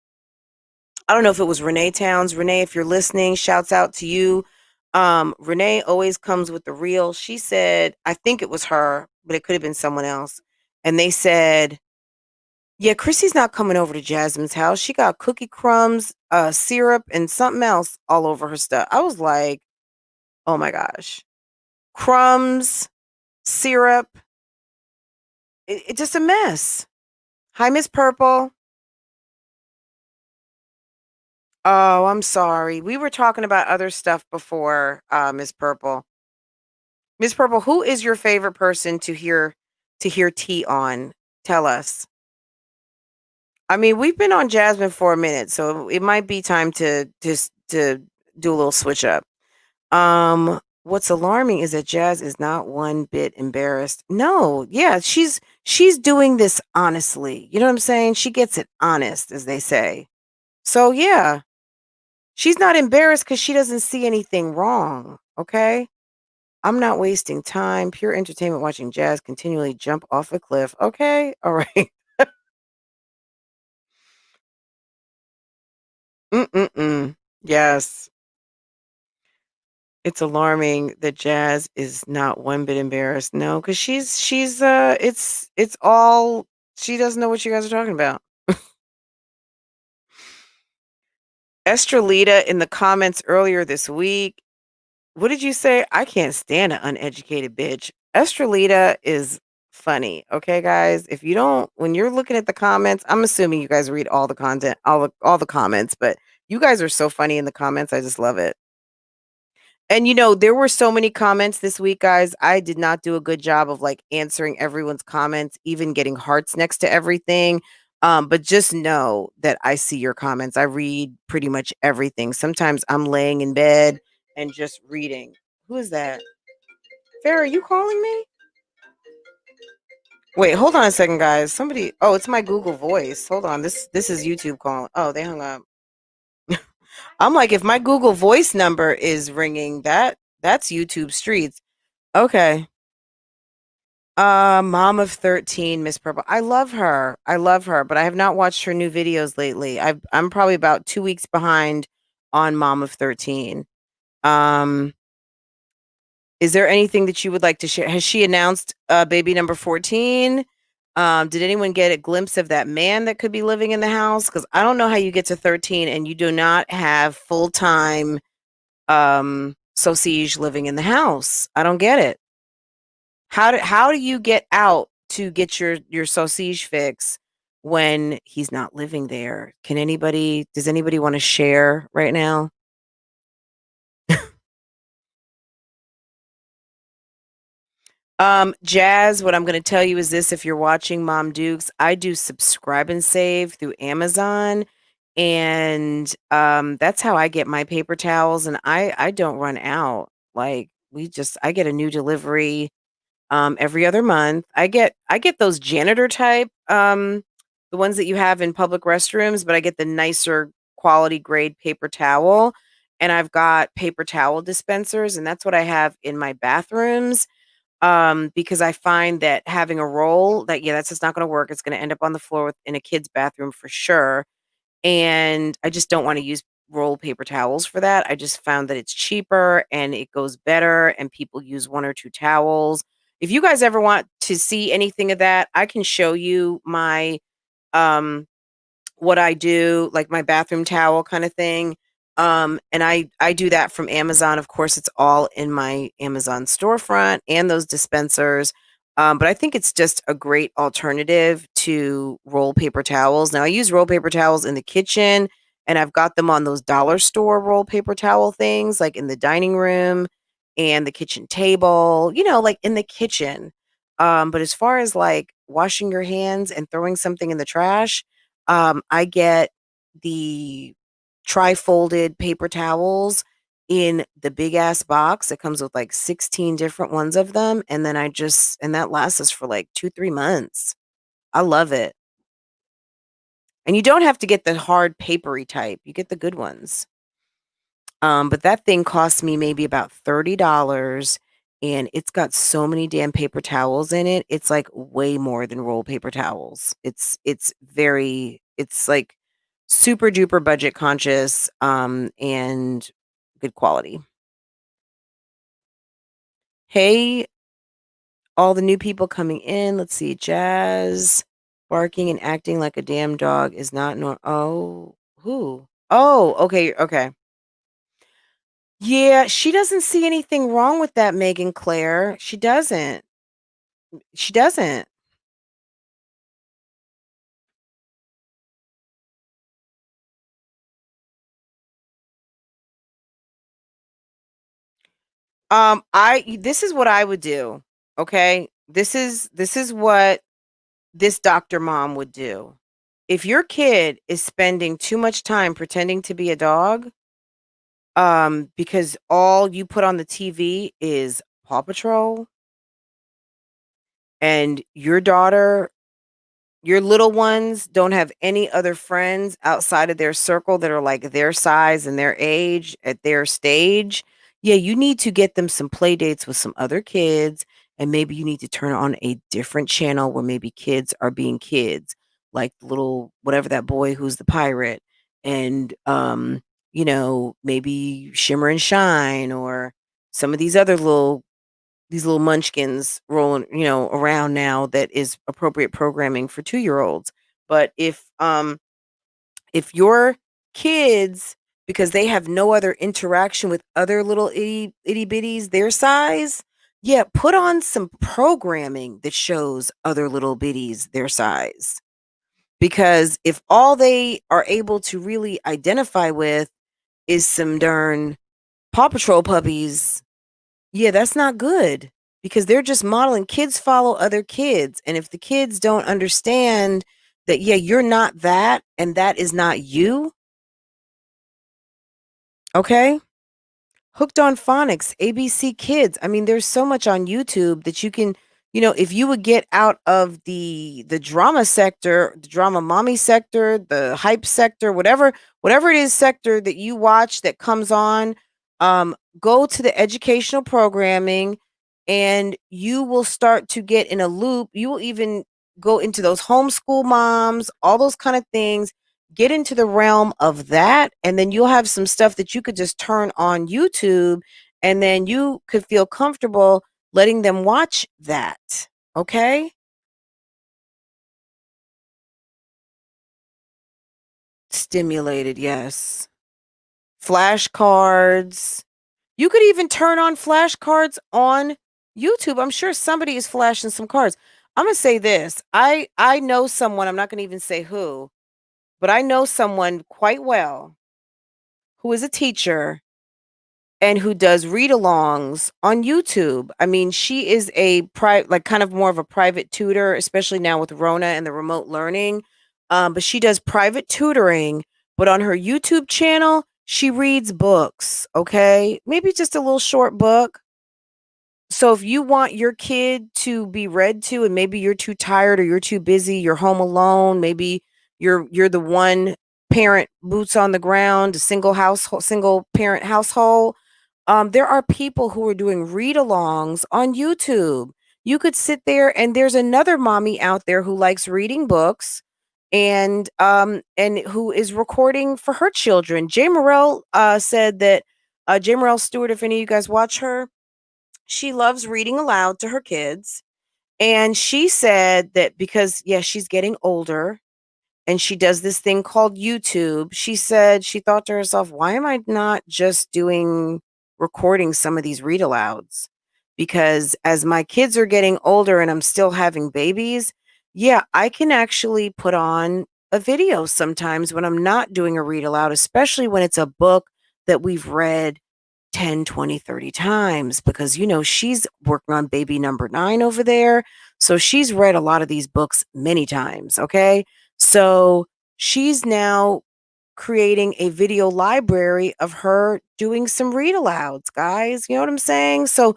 I don't know if it was Renee Towns. Renee, if you're listening, shouts out to you. Renee always comes with the real. She said, I think it was her, but it could have been someone else. And they said, yeah, Chrissy's not coming over to Jasmine's house. She got cookie crumbs, syrup, and something else all over her stuff. I was like, oh my gosh. Crumbs, syrup. It's just a mess. Hi, Miss Purple. Oh, I'm sorry. We were talking about other stuff before, Miss Purple. Miss Purple, who is your favorite person to hear tea on? Tell us. I mean, we've been on Jasmine for a minute, so it might be time to just to do a little switch up. What's alarming is that Jazz is not one bit embarrassed. No, yeah, she's doing this honestly. You know what I'm saying? She gets it honest, as they say. So yeah. She's not embarrassed because she doesn't see anything wrong, okay? I'm not wasting time. Pure entertainment watching Jazz continually jump off a cliff. Okay, all right. Mm-mm-mm. Yes. It's alarming that Jazz is not one bit embarrassed. No, because it's all, she doesn't know what you guys are talking about. Estrelita in the comments earlier this week. What did you say? I can't stand an uneducated bitch. Estrelita is funny. Okay, guys. If you don't, when you're looking at the comments, I'm assuming you guys read all the content, all the comments, but you guys are so funny in the comments. I just love it. And there were so many comments this week, guys. I did not do a good job of like answering everyone's comments, even getting hearts next to everything. But just know that I see your comments. I read pretty much everything. Sometimes I'm laying in bed and just reading. Who is that? Farrah, are you calling me? Wait, hold on a second, guys. Somebody. Oh, it's my Google Voice. Hold on. This is YouTube calling. Oh, they hung up. I'm like, if my Google Voice number is ringing, that's YouTube Streets. Okay. Mom of 13, Miss Purple. I love her. But I have not watched her new videos lately. I'm probably about 2 weeks behind on Mom of 13. Is there anything that you would like to share? Has she announced baby number 14? Did anyone get a glimpse of that man that could be living in the house? Because I don't know how you get to 13 and you do not have full-time sausage living in the house. I don't get it. How do you get out to get your sausage fix when he's not living there? Does anybody want to share right now? Jazz, what I'm going to tell you is this: if you're watching Mom Dukes, I do subscribe and save through Amazon, and that's how I get my paper towels, and I don't run out. Like I get a new delivery every other month. I get those janitor type the ones that you have in public restrooms, but I get the nicer quality grade paper towel, and I've got paper towel dispensers, and that's what I have in my bathrooms because I find that having a roll that's just not going to work. It's going to end up on the floor in a kid's bathroom for sure. And I just don't want to use roll paper towels for that. I just found that it's cheaper and it goes better and people use one or two towels. If you guys ever want to see anything of that, I can show you my um what I do, like my bathroom towel kind of thing. And I do that from Amazon. Of course, it's all in my Amazon storefront and those dispensers. But I think it's just a great alternative to roll paper towels. Now I use roll paper towels in the kitchen and I've got them on those dollar store roll paper towel things, like in the dining room and the kitchen table, like in the kitchen. But as far as like washing your hands and throwing something in the trash, I get the tri-folded paper towels in the big ass box. It comes with like 16 different ones of them. And then and that lasts us for like 2-3 months. I love it. And you don't have to get the hard papery type. You get the good ones. But that thing cost me maybe about $30 and it's got so many damn paper towels in it. It's like way more than roll paper towels. It's like super duper budget conscious and good quality. Hey, all the new people coming in. Let's see. Jazz barking and acting like a damn dog is not oh, who? Oh, okay, okay. Yeah, she doesn't see anything wrong with that, Megan Claire. She doesn't. She doesn't. This is what I would do. Okay? This is what this doctor mom would do. If your kid is spending too much time pretending to be a dog, because all you put on the TV is Paw Patrol and your little ones don't have any other friends outside of their circle that are like their size and their age at their stage. Yeah, you need to get them some play dates with some other kids. And maybe you need to turn on a different channel where maybe kids are being kids, like the little whatever that boy who's the pirate. And maybe Shimmer and Shine or some of these little munchkins rolling, around now that is appropriate programming for 2-year-olds. But if your kids, because they have no other interaction with other little itty bitties their size, yeah, put on some programming that shows other little bitties their size. Because if all they are able to really identify with is some darn Paw Patrol puppies, yeah, that's not good because they're just modeling. Kids follow other kids. And if the kids don't understand that, yeah, you're not that and that is not you, okay? Hooked on Phonics, ABC Kids. I mean, there's so much on YouTube that you can, if you would get out of the drama sector, the drama mommy sector, the hype sector, whatever it is sector that you watch that comes on, go to the educational programming and you will start to get in a loop. You will even go into those homeschool moms, all those kind of things, get into the realm of that. And then you'll have some stuff that you could just turn on YouTube and then you could feel comfortable letting them watch that. Okay. Stimulated. Yes. Flashcards. You could even turn on flashcards on YouTube. I'm sure somebody is flashing some cards. I'm going to say this. I know someone, I'm not going to even say who, but I know someone quite well who is a teacher and who does read-alongs on YouTube. I mean, she is a like kind of more of a private tutor, especially now with Rona and the remote learning. But she does private tutoring, but on her YouTube channel, she reads books, okay? Maybe just a little short book. So if you want your kid to be read to and maybe you're too tired or you're too busy, you're home alone, maybe you're the one parent boots on the ground, a single parent household, there are people who are doing read-alongs on YouTube. You could sit there and there's another mommy out there who likes reading books and who is recording for her children. J. Morrell said that J. Morrell Stewart, if any of you guys watch her, she loves reading aloud to her kids. And she said that because, yeah, she's getting older and she does this thing called YouTube. She said she thought to herself, why am I not just recording some of these read alouds? Because as my kids are getting older and I'm still having babies, yeah, I can actually put on a video sometimes when I'm not doing a read aloud, especially when it's a book that we've read 10, 20, 30 times because, you know, she's working on baby number 9 over there. So she's read a lot of these books many times. Okay. So she's now creating a video library of her doing some read alouds, guys. You know what I'm saying? So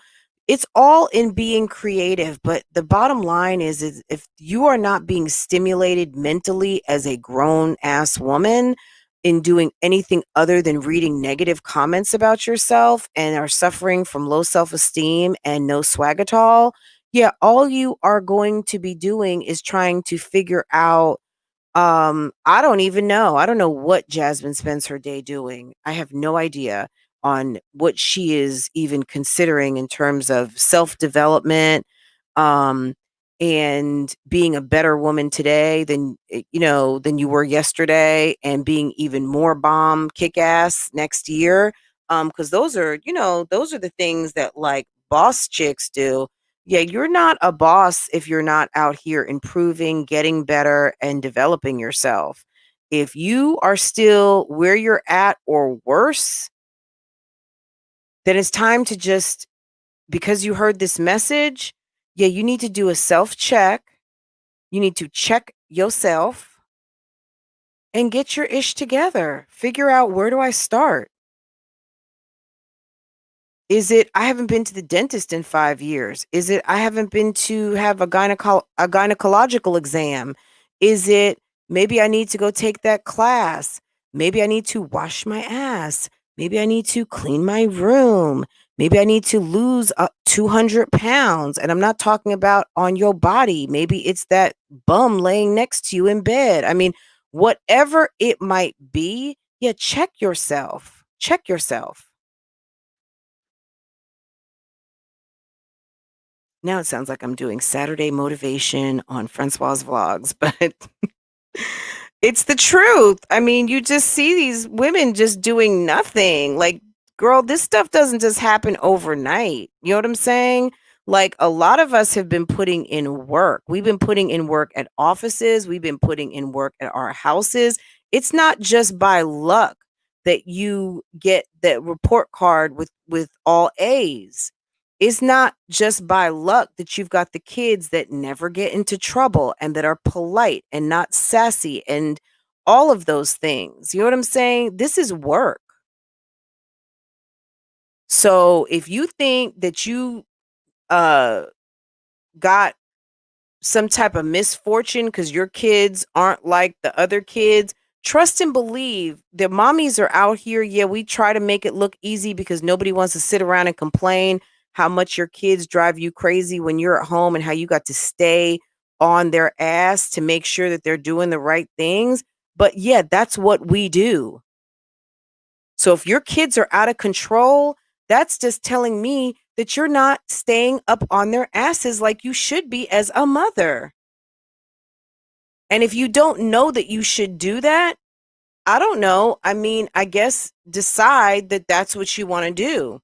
it's all in being creative. But the bottom line is if you are not being stimulated mentally as a grown ass woman in doing anything other than reading negative comments about yourself and are suffering from low self-esteem and no swag at all, yeah, all you are going to be doing is trying to figure out I don't even know. I don't know what Jasmine spends her day doing. I have no idea on what she is even considering in terms of self-development, um, and being a better woman today than you were yesterday, and being even more bomb kick-ass next year. Because those are the things that like boss chicks do. Yeah, you're not a boss if you're not out here improving, getting better, and developing yourself. If you are still where you're at or worse, then it's time to just, because you heard this message, yeah, you need to do a self check. You need to check yourself and get your ish together. Figure out, where do I start? Is it I haven't been to the dentist in 5 years? Is it I haven't been to have a gynecological exam? Is it maybe I need to go take that class? Maybe I need to wash my ass. Maybe I need to clean my room. Maybe I need to lose 200 pounds. And I'm not talking about on your body. Maybe it's that bum laying next to you in bed. I mean, whatever it might be, yeah, check yourself. Check yourself. Now it sounds like I'm doing Saturday motivation on Francoise Vlogs, but it's the truth. I mean, you just see these women just doing nothing. Like, girl, this stuff doesn't just happen overnight. You know what I'm saying? Like, a lot of us have been putting in work. We've been putting in work at offices. We've been putting in work at our houses. It's not just by luck that you get that report card with all A's. It's not just by luck that you've got the kids that never get into trouble and that are polite and not sassy and all of those things. You know what I'm saying? This is work. So if you think that you got some type of misfortune because your kids aren't like the other kids, trust and believe that mommies are out here. Yeah, we try to make it look easy because nobody wants to sit around and complain how much your kids drive you crazy when you're at home and how you got to stay on their ass to make sure that they're doing the right things. But yeah, that's what we do. So if your kids are out of control, that's just telling me that you're not staying up on their asses like you should be as a mother. And if you don't know that you should do that, I don't know. I mean, I guess decide that that's what you want to do.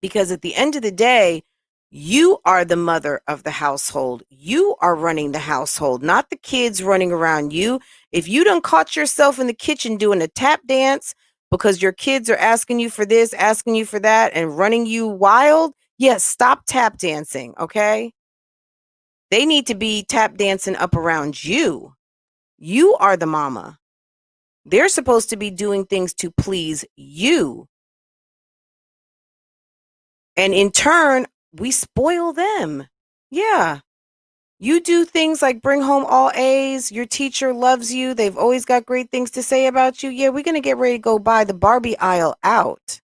Because at the end of the day, you are the mother of the household. You are running the household, not the kids running around you. If you done caught yourself in the kitchen doing a tap dance because your kids are asking you for this, asking you for that, and running you wild, yes, stop tap dancing, okay? They need to be tap dancing up around you. You are the mama. They're supposed to be doing things to please you. And in turn, we spoil them. Yeah. You do things like bring home all A's. Your teacher loves you. They've always got great things to say about you. Yeah, we're going to get ready to go buy the Barbie aisle out.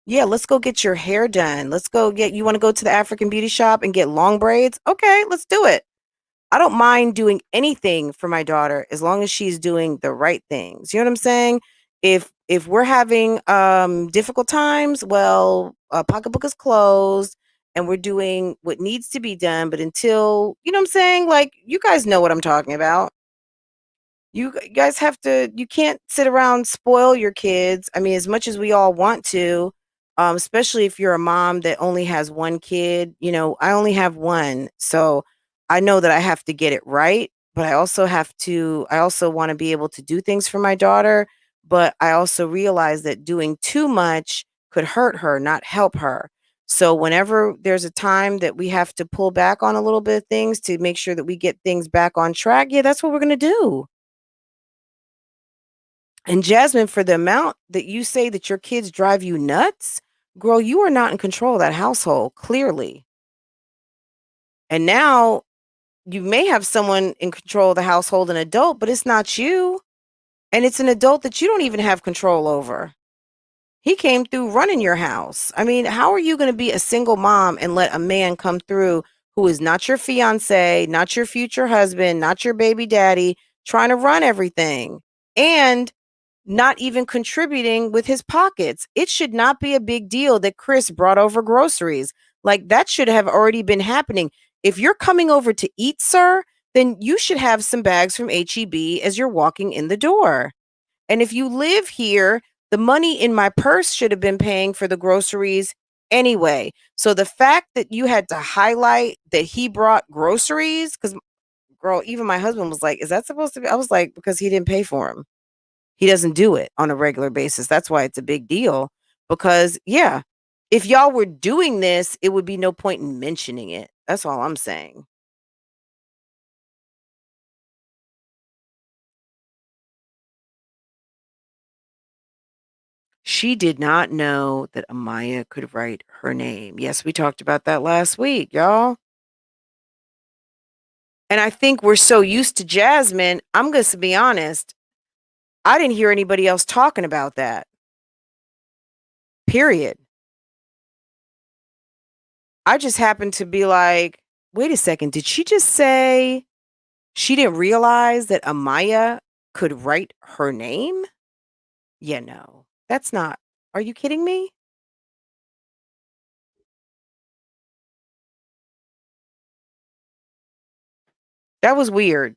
Yeah, let's go get your hair done. Let's go you want to go to the African beauty shop and get long braids? Okay, let's do it. I don't mind doing anything for my daughter as long as she's doing the right things. You know what I'm saying? If we're having difficult times, well, pocketbook is closed and we're doing what needs to be done. But until, you know what I'm saying? Like, you guys know what I'm talking about. You guys have to, you can't sit around spoil your kids. I mean, as much as we all want to, especially if you're a mom that only has one kid. You know, I only have one. So I know that I have to get it right, but I also want to be able to do things for my daughter. But I also realize that doing too much could hurt her, not help her. So whenever there's a time that we have to pull back on a little bit of things to make sure that we get things back on track, yeah, that's what we're going to do. And Jasmine, for the amount that you say that your kids drive you nuts, girl, you are not in control of that household, clearly. And now you may have someone in control of the household, an adult, but it's not you. And it's an adult that you don't even have control over. He came through running your house. I mean, how are you going to be a single mom and let a man come through who is not your fiance, not your future husband, not your baby daddy, trying to run everything? And not even contributing with his pockets. It should not be a big deal that Chris brought over groceries. Like, that should have already been happening. If you're coming over to eat, sir, then you should have some bags from HEB as you're walking in the door. And if you live here, the money in my purse should have been paying for the groceries anyway. So the fact that you had to highlight that he brought groceries, because, girl, even my husband was like, is that supposed to be? I was like, because he didn't pay for them. He doesn't do it on a regular basis. That's why it's a big deal. Because, yeah, if y'all were doing this, it would be no point in mentioning it. That's all I'm saying. She did not know that Amaya could write her name. Yes, we talked about that last week, y'all. And I think we're so used to Jasmine. I'm going to be honest. I didn't hear anybody else talking about that. Period. I just happened to be like, wait a second. Did she just say she didn't realize that Amaya could write her name? Yeah, no, that's not. Are you kidding me? That was weird.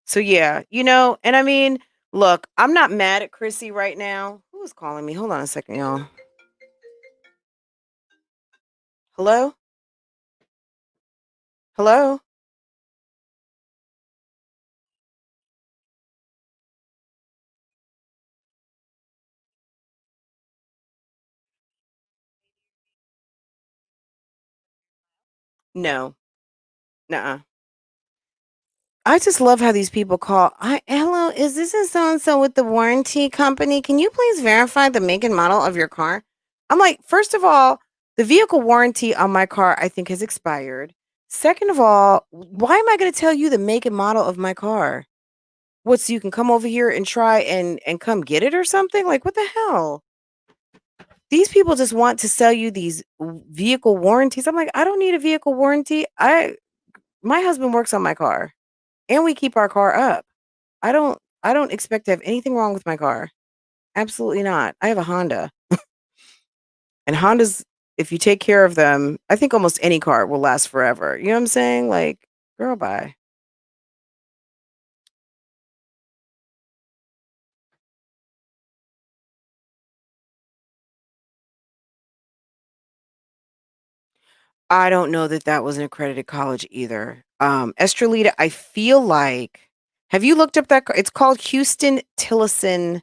So yeah, and I mean, look, I'm not mad at Chrissy right now. Who is calling me? Hold on a second, y'all. Hello? Hello? No. Nuh-uh. I just love how these people call. Hello, is this a so-and-so with the warranty company? Can you please verify the make and model of your car? I'm like, first of all, the vehicle warranty on my car, I think, has expired. Second of all, why am I going to tell you the make and model of my car? What, so you can come over here and try and come get it or something? Like, what the hell? These people just want to sell you these vehicle warranties. I'm like, I don't need a vehicle warranty. My husband works on my car. And we keep our car up. I don't expect to have anything wrong with my car. Absolutely not. I have a Honda. And Hondas, if you take care of them, I think almost any car will last forever. You know what I'm saying? Like, girl, bye. I don't know that that was an accredited college either. Estrelita, I feel like, have you looked up that? It's called Houston Tillotson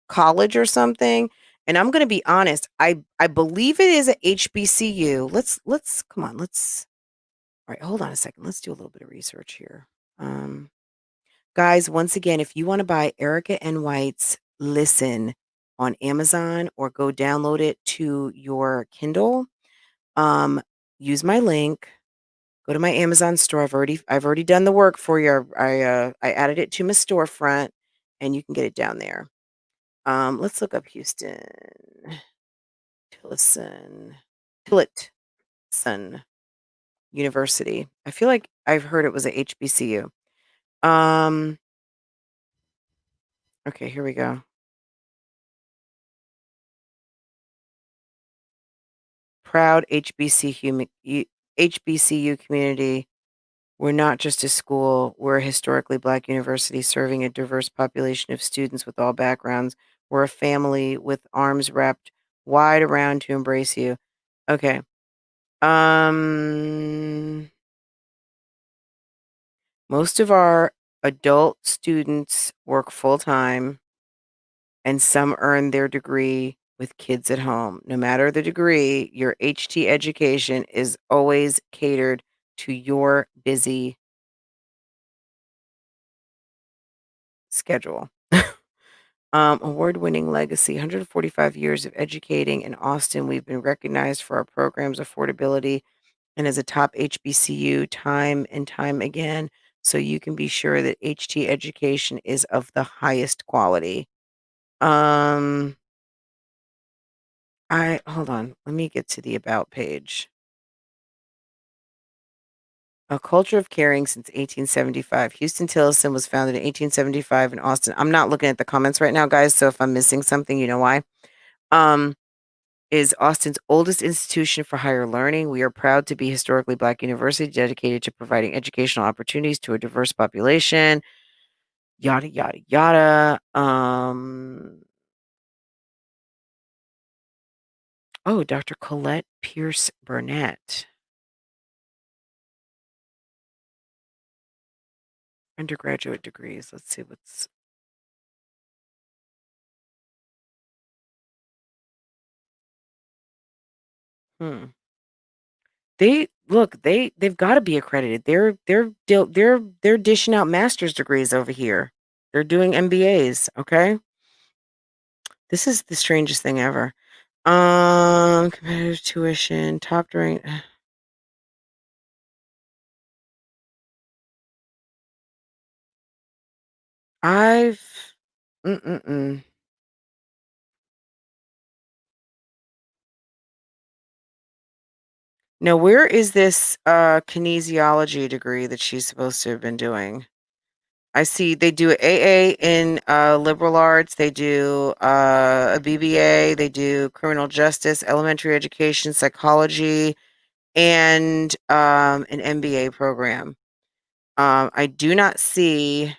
College or something. And I'm going to be honest, I believe it is a HBCU. Let's come on, let's all right, hold on a second. Let's do a little bit of research here. Um, guys, once again, if you want to buy Erica N. White's Listen on Amazon or go download it to your Kindle, um, use my link. Go to my Amazon store. I've already done the work for you. I added it to my storefront, and you can get it down there. Let's look up Houston Tillotson Tillotson University. I feel like I've heard it was a HBCU. Um, okay, here we go. Proud HBCU community. We're not just a school, we're a historically Black university serving a diverse population of students with all backgrounds. We're a family with arms wrapped wide around to embrace you. Okay. Most of our adult students work full time and some earn their degree with kids at home. No matter the degree, your HT education is always catered to your busy schedule. Award-winning legacy, 145 years of educating in Austin. We've been recognized for our program's affordability and as a top HBCU time and time again. So you can be sure that HT education is of the highest quality. I hold on. Let me get to the about page. A culture of caring since 1875. Houston Tillotson was founded in 1875 in Austin. I'm not looking at the comments right now, guys. So if I'm missing something, you know why. Is Austin's oldest institution for higher learning. We are proud to be historically Black university dedicated to providing educational opportunities to a diverse population. Yada yada yada. Oh, Dr. Colette Pierce Burnett. Undergraduate degrees. Let's see what's. Hmm. They've got to be accredited. They're dishing out master's degrees over here. They're doing MBAs, okay? This is the strangest thing ever. Competitive tuition, top rank. I've mm-mm-mm. Now, where is this kinesiology degree that she's supposed to have been doing? I see they do AA in liberal arts, they do a BBA, they do criminal justice, elementary education, psychology, and an MBA program. I do not see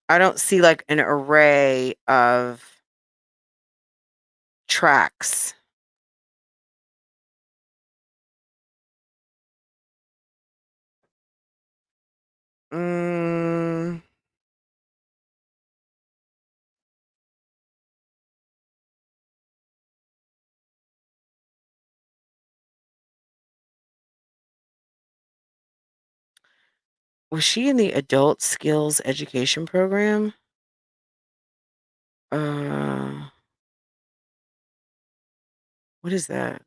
I don't see like an array of tracks. Mm, was she in the adult skills education program? Uh, what is that?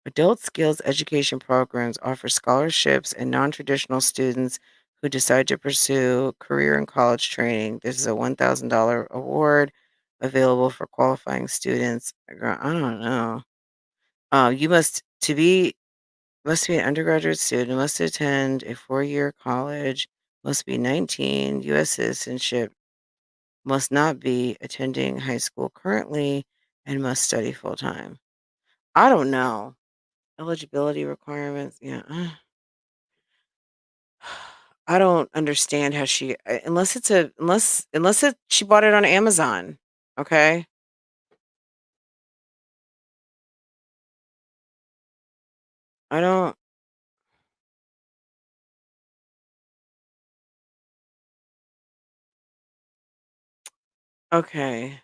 Adult skills education programs offer scholarships and non-traditional students who decide to pursue career and college training. This is a $1,000 award available for qualifying students. Girl, I don't know. You must be an undergraduate student, must attend a 4-year college, must be 19, U.S. citizenship, must not be attending high school currently, and must study full time. I don't know. Eligibility requirements, yeah. I don't understand how unless she bought it on Amazon, okay? I don't. Okay.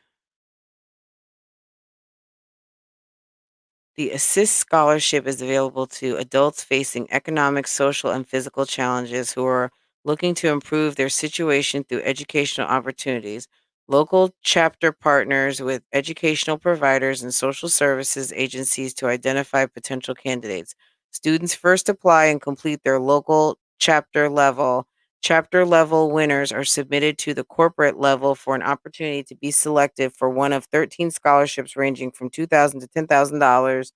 The Assist Scholarship is available to adults facing economic, social, and physical challenges who are looking to improve their situation through educational opportunities. Local chapter partners with educational providers and social services agencies to identify potential candidates. Students first apply and complete their local chapter level. Chapter level winners are submitted to the corporate level for an opportunity to be selected for one of 13 scholarships ranging from $2,000 to $10,000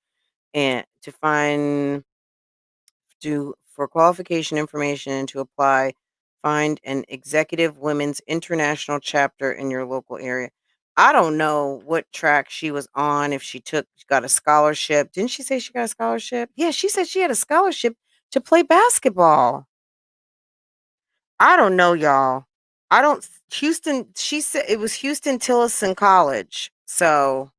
and to find to for qualification information and to apply, find an executive women's international chapter in your local area. I don't know what track she was on, if she got a scholarship. Didn't she say she got a scholarship? Yeah, she said she had a scholarship to play basketball. I don't know, y'all. I don't Houston, she said it was Houston Tillotson College. So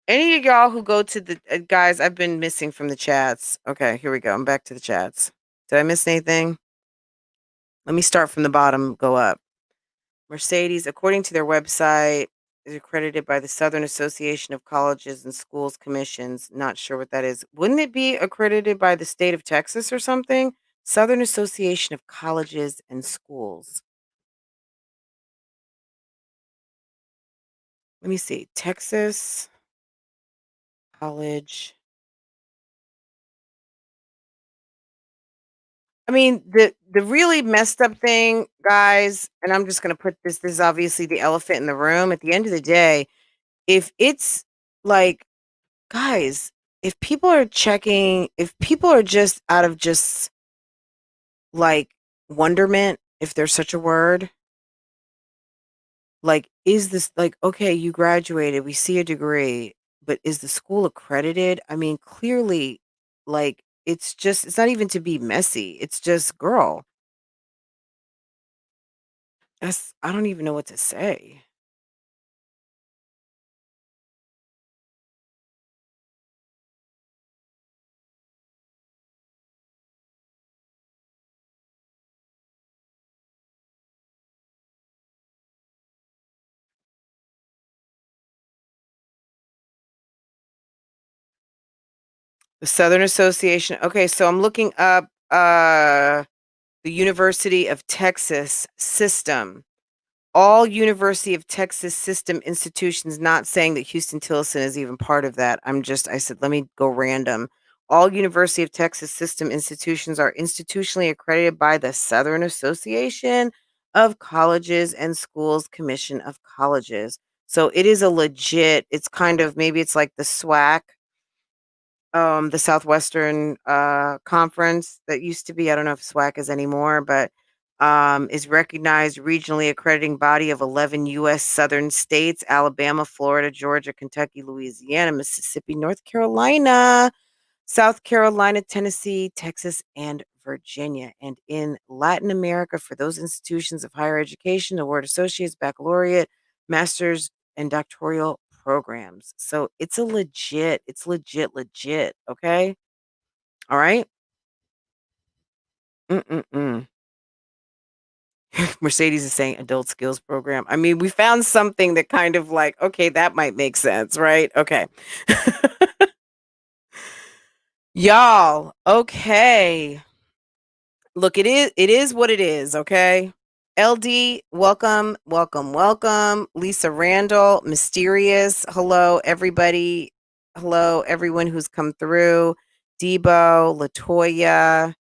any of y'all who go to the guys, I've been missing from the chats. Okay, here we go. I'm back to the chats. Did I miss anything? Let me start from the bottom, go up. Mercedes, according to their website, is accredited by the Southern Association of Colleges and Schools Commissions. Not sure what that is. Wouldn't it be accredited by the state of Texas or something? Southern Association of Colleges and Schools. Let me see. Texas College. I mean, the really messed up thing, guys, and I'm just gonna put this is obviously the elephant in the room. At the end of the day, if it's like, guys, if people are just out of just like wonderment, if there's such a word, like, is this like, okay, you graduated, we see a degree, but is the school accredited? I mean, clearly, like, it's not even to be messy. It's just, girl, I don't even know what to say. The Southern Association. Okay, so I'm looking up the University of Texas system. All University of Texas system institutions, not saying that Houston Tillotson is even part of that. I said, let me go random. All University of Texas system institutions are institutionally accredited by the Southern Association of Colleges and Schools Commission of Colleges. So it is a legit, it's kind of, maybe it's like the SWAC, the Southwestern Conference that used to be. I don't know if SWAC is anymore, but is recognized regionally accrediting body of 11 U.S. Southern states: Alabama, Florida, Georgia, Kentucky, Louisiana, Mississippi, North Carolina, South Carolina, Tennessee, Texas, and Virginia. And in Latin America, for those institutions of higher education, award associates, baccalaureate, master's, and doctoral programs. So it's legit. Okay. All right. Mm-mm-mm. Mercedes is saying adult skills program. I mean, we found something that kind of like, okay, that might make sense, right? Okay. Y'all, okay. Look, it is what it is, okay? LD, welcome. Lisa Randall, Mysterious. Hello, everybody. Hello, everyone who's come through. Debo, Latoya,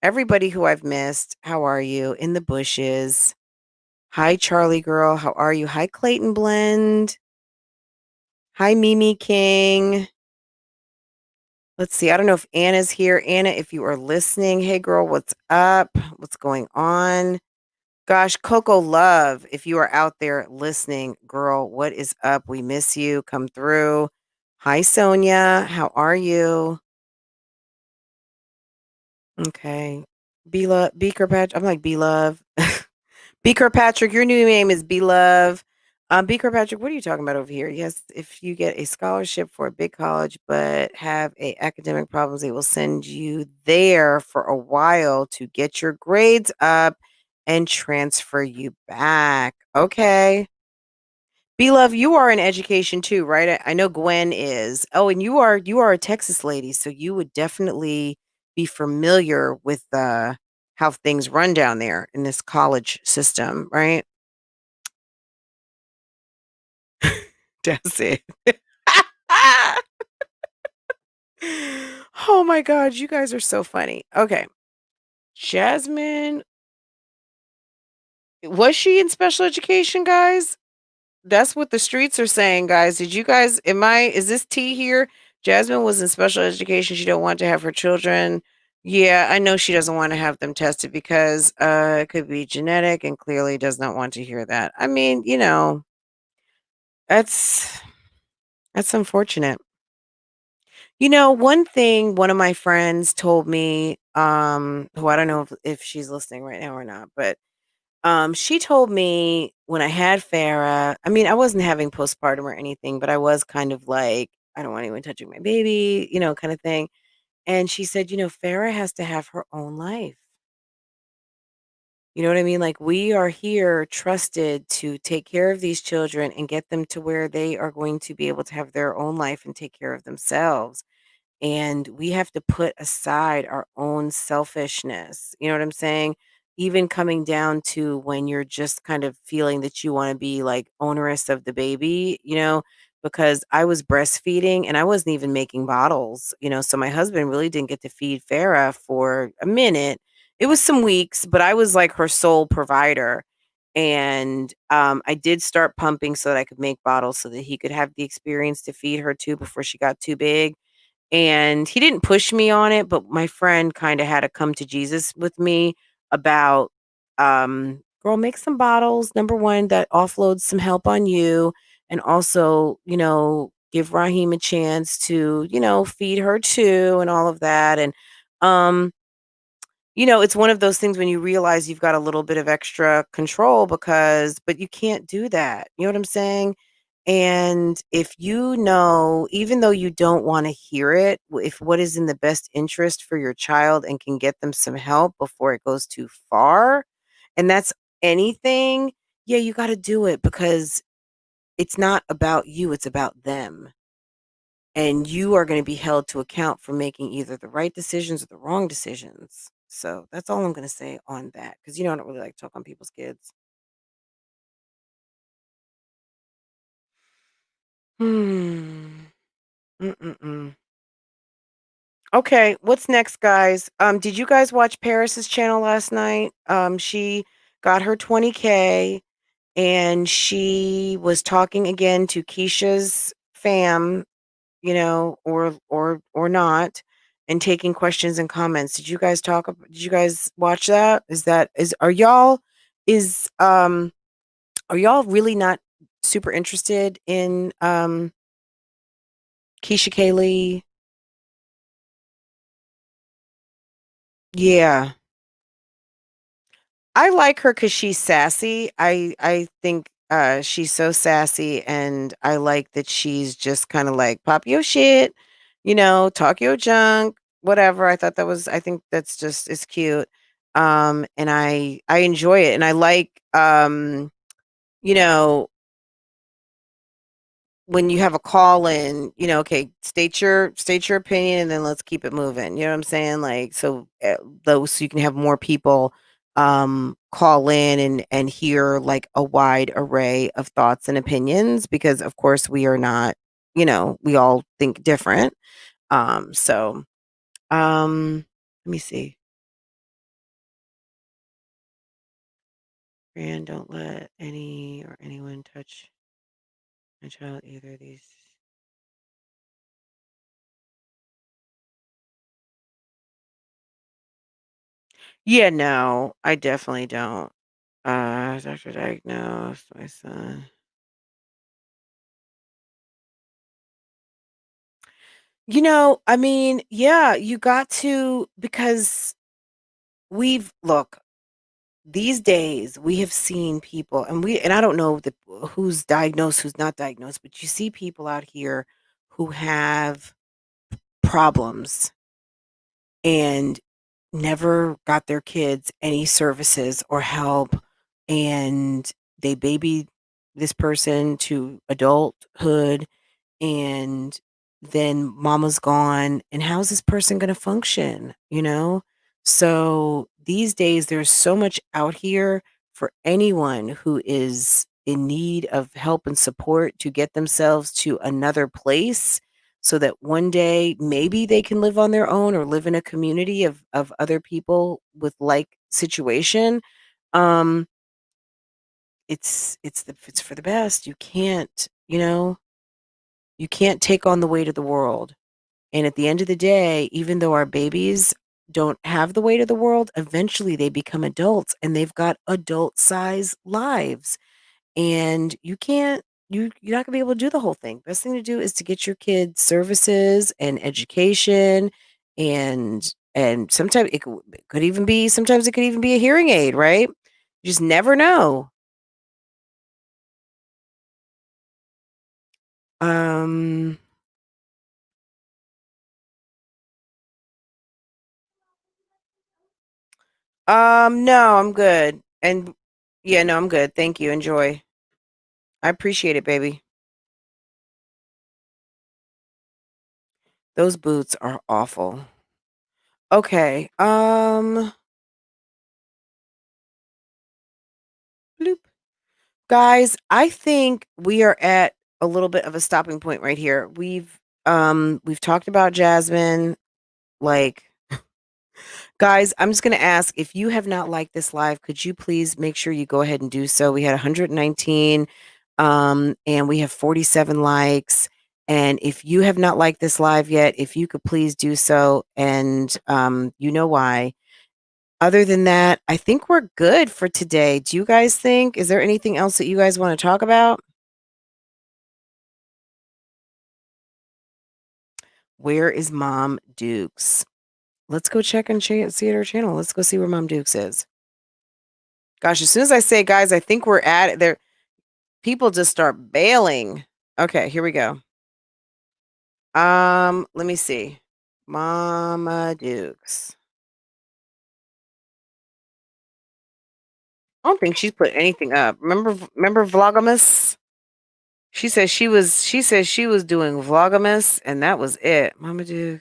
everybody who I've missed. How are you? In the bushes. Hi, Charlie girl. How are you? Hi, Clayton Blend. Hi, Mimi King. Let's see. I don't know if Anna's here. Anna, if you are listening, hey girl, what's up? What's going on? Gosh, Coco Love, if you are out there listening, girl, what is up? We miss you. Come through. Hi, Sonia. How are you? Okay. B Kirkpatrick. I'm like B Love. B Kirkpatrick, your new name is B Love. B Kirkpatrick, what are you talking about over here? Yes, if you get a scholarship for a big college but have a academic problems, they will send you there for a while to get your grades up and transfer you back. Okay. Beloved, you are in education too, right? I know Gwen is. Oh, and you are a Texas lady, so you would definitely be familiar with how things run down there in this college system, right? That's it. Oh my God, you guys are so funny. Okay. Jasmine, was she in special education, guys? That's what the streets are saying, guys. Did you guys is this tea here? Jasmine was in special education. She don't want to have her children. Yeah, I know she doesn't want to have them tested because it could be genetic and clearly does not want to hear that. I mean, that's that's unfortunate. One thing one of my friends told me, who I don't know if she's listening right now or not, but she told me when I had Farah, I mean, I wasn't having postpartum or anything, but I was kind of like, I don't want anyone touching my baby, kind of thing. And she said, Farah has to have her own life. You know what I mean? Like, we are here trusted to take care of these children and get them to where they are going to be able to have their own life and take care of themselves. And we have to put aside our own selfishness. You know what I'm saying? Even coming down to when you're just kind of feeling that you want to be like onerous of the baby, because I was breastfeeding and I wasn't even making bottles, so my husband really didn't get to feed Farah for a minute. It was some weeks, but I was like her sole provider. And I did start pumping so that I could make bottles so that he could have the experience to feed her too before she got too big. And he didn't push me on it, but my friend kinda had to come to Jesus with me about, "Girl, make some bottles, number 1, that offloads some help on you, and also, give Raheem a chance to, feed her too," and all of that, and, um, it's one of those things when you realize you've got a little bit of extra control but you can't do that, you know what I'm saying? And if even though you don't wanna hear it, if what is in the best interest for your child and can get them some help before it goes too far, and that's anything, yeah, you gotta do it because it's not about you, it's about them. And you are gonna be held to account for making either the right decisions or the wrong decisions. So, that's all I'm gonna say on that because I don't really like to talk on people's kids. Hmm. Mm-mm-mm. Okay, what's next, guys? Did you guys watch Paris's channel last night? She got her 20K and she was talking again to Keisha's fam, or not, and taking questions and comments. Did you guys watch that? Is are y'all really not super interested in Keisha Kaylee? Yeah. I like her because she's sassy. I think, she's so sassy, and I like that she's just kinda like, "Pop your shit," "Talk your junk," whatever. I think that's just it's cute. And I enjoy it, and I like, you know when you have a call in, okay, state your opinion and then let's keep it moving. You know what I'm saying? Like so you can have more people call in and hear like a wide array of thoughts and opinions because of course we are not, we all think different. So let me see. Fran, don't let any or anyone touch my child either of these. Yeah, no, I definitely don't. Doctor diagnosed my son. I mean, yeah, you got to because look, these days we have seen people, and I don't know who's diagnosed, who's not diagnosed, but you see people out here who have problems and never got their kids any services or help, and they baby this person to adulthood, and then mama's gone, and how's this person going to function, so these days there's so much out here for anyone who is in need of help and support to get themselves to another place, so that one day maybe they can live on their own or live in a community of other people with like situation. um it's for the best. You can't take on the weight of the world. And at the end of the day, even though our babies don't have the weight of the world, eventually they become adults and they've got adult size lives. And you're not gonna be able to do the whole thing. Best thing to do is to get your kids services and education, and sometimes sometimes it could even be a hearing aid, right? You just never know. Um no, I'm good. And yeah, no, I'm good. Thank you. Enjoy. I appreciate it, baby. Those boots are awful. Okay. Bloop. Guys, I think we are at a little bit of a stopping point right here. We've talked about Jasmine. Like, guys, I'm just going to ask, if you have not liked this live, could you please make sure you go ahead and do so? We had 119, and we have 47 likes. And if you have not liked this live yet, if you could please do so, and you know why. Other than that, I think we're good for today. Do you guys think? Is there anything else that you guys want to talk about? Where is Mom Dukes? Let's go check and see at her channel. Let's go see where Mom Dukes is. Gosh, as soon as I say, guys, I think we're at it. There, people just start bailing. Okay, here we go. Let me see. Mama Dukes. I don't think she's put anything up. Remember Vlogmas? She says she was doing Vlogmas, and that was it. Mama Duke.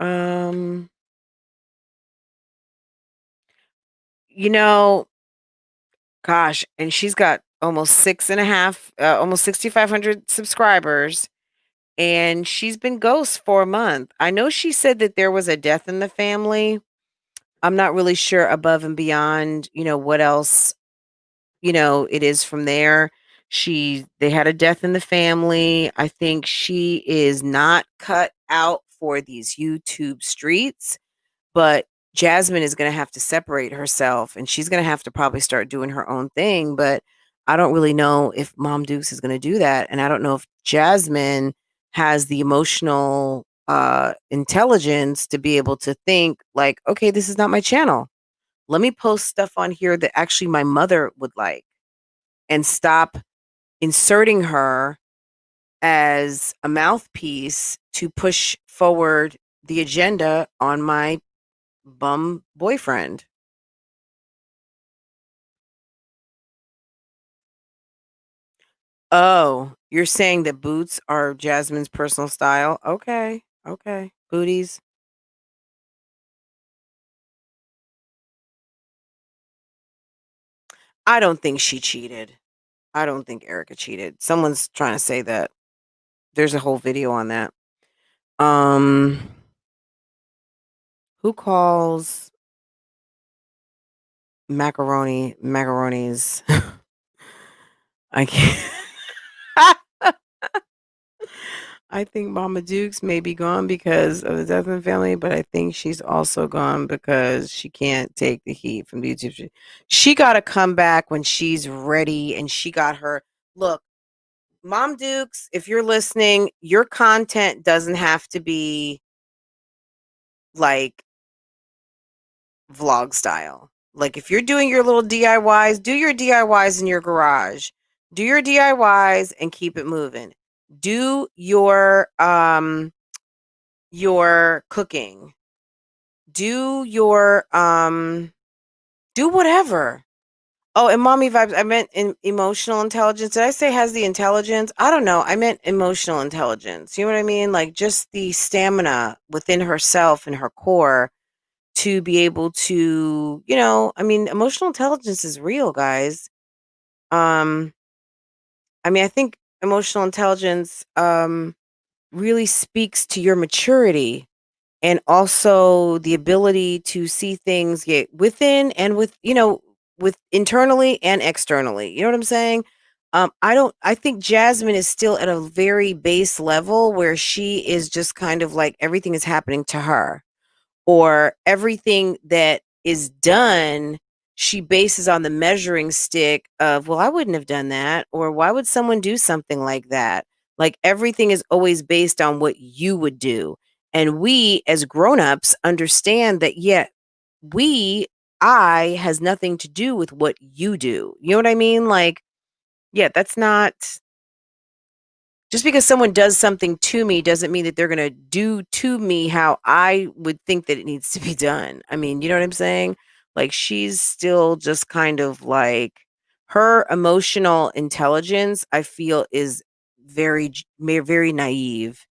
Um, you know, gosh, and she's got almost 6.5, almost 6,500 subscribers, and she's been ghost for a month. I know she said that there was a death in the family. I'm not really sure above and beyond, what else, it is from there. They had a death in the family. I think she is not cut out for these YouTube streets. But Jasmine is going to have to separate herself, and she's going to have to probably start doing her own thing. But I don't really know if Mom Dukes is going to do that. And I don't know if Jasmine has the emotional intelligence to be able to think like, okay, this is not my channel. Let me post stuff on here that actually my mother would like, and stop inserting her as a mouthpiece to push forward the agenda on my bum boyfriend. Oh, you're saying that boots are Jasmine's personal style? Okay. Okay. Booties. I don't think she cheated. I don't think Erica cheated. Someone's trying to say that. There's a whole video on that. Who calls macaronis? I can't. I think Mama Dukes may be gone because of the death in the family, but I think she's also gone because she can't take the heat from the YouTube. She got to come back when she's ready, and she got her look. Mom Dukes, if you're listening, your content doesn't have to be like vlog style. Like if you're doing your little DIYs, do your DIYs in your garage. Do your DIYs and keep it moving. Do your cooking. Do your do whatever. Oh, and mommy vibes. I meant emotional intelligence. Did I say has the intelligence? I don't know. I meant emotional intelligence. You know what I mean? Like just the stamina within herself and her core to be able to, I mean, emotional intelligence is real, guys. I mean, I think emotional intelligence really speaks to your maturity and also the ability to see things within and with internally and externally. You know what I'm saying? I think Jasmine is still at a very base level where she is just kind of like everything is happening to her, or everything that is done she bases on the measuring stick of, well, I wouldn't have done that, or why would someone do something like that? Like everything is always based on what you would do. And we as grown-ups understand that, yeah, I has nothing to do with what you do. You know what I mean? Like, yeah, that's not just because someone does something to me doesn't mean that they're going to do to me how I would think that it needs to be done. I mean, you know what I'm saying? Like she's still just kind of like her emotional intelligence, I feel is very naive.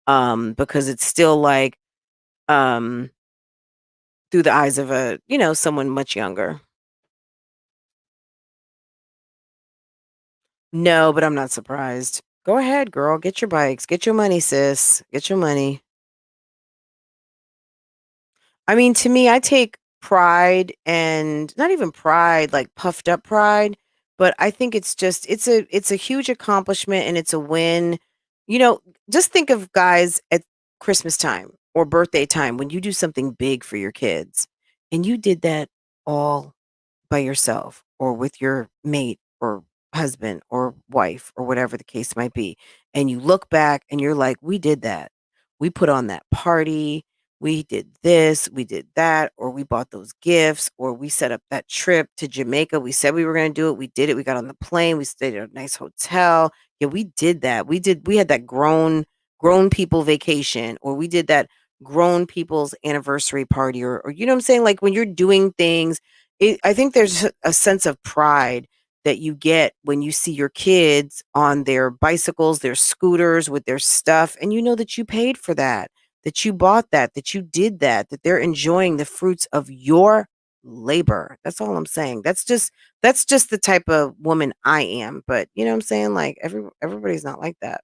Because it's still like um through the eyes of someone much younger. No, but I'm not surprised. Go ahead, girl. Get your bikes. Get your money, sis. Get your money. I mean, to me, I take pride, and not even pride, like puffed up pride, but I think it's a huge accomplishment and it's a win. You know, just think of guys at Christmas time or birthday time when you do something big for your kids and you did that all by yourself or with your mate or husband or wife or whatever the case might be. And you look back and you're like, we did that. We put on that party. We did this, we did that, or we bought those gifts, or we set up that trip to Jamaica. We said we were going to do it. We did it. We got on the plane. We stayed at a nice hotel. Yeah, we did that. We had that grown people vacation, or we did that grown people's anniversary party, or you know what I'm saying? Like when you're doing things, I think there's a sense of pride that you get when you see your kids on their bicycles, their scooters with their stuff, and you know that you paid for that you bought that you did that they're enjoying the fruits of your labor. That's all I'm saying. That's just the type of woman I am. But you know what I'm saying? Like everybody's not like that.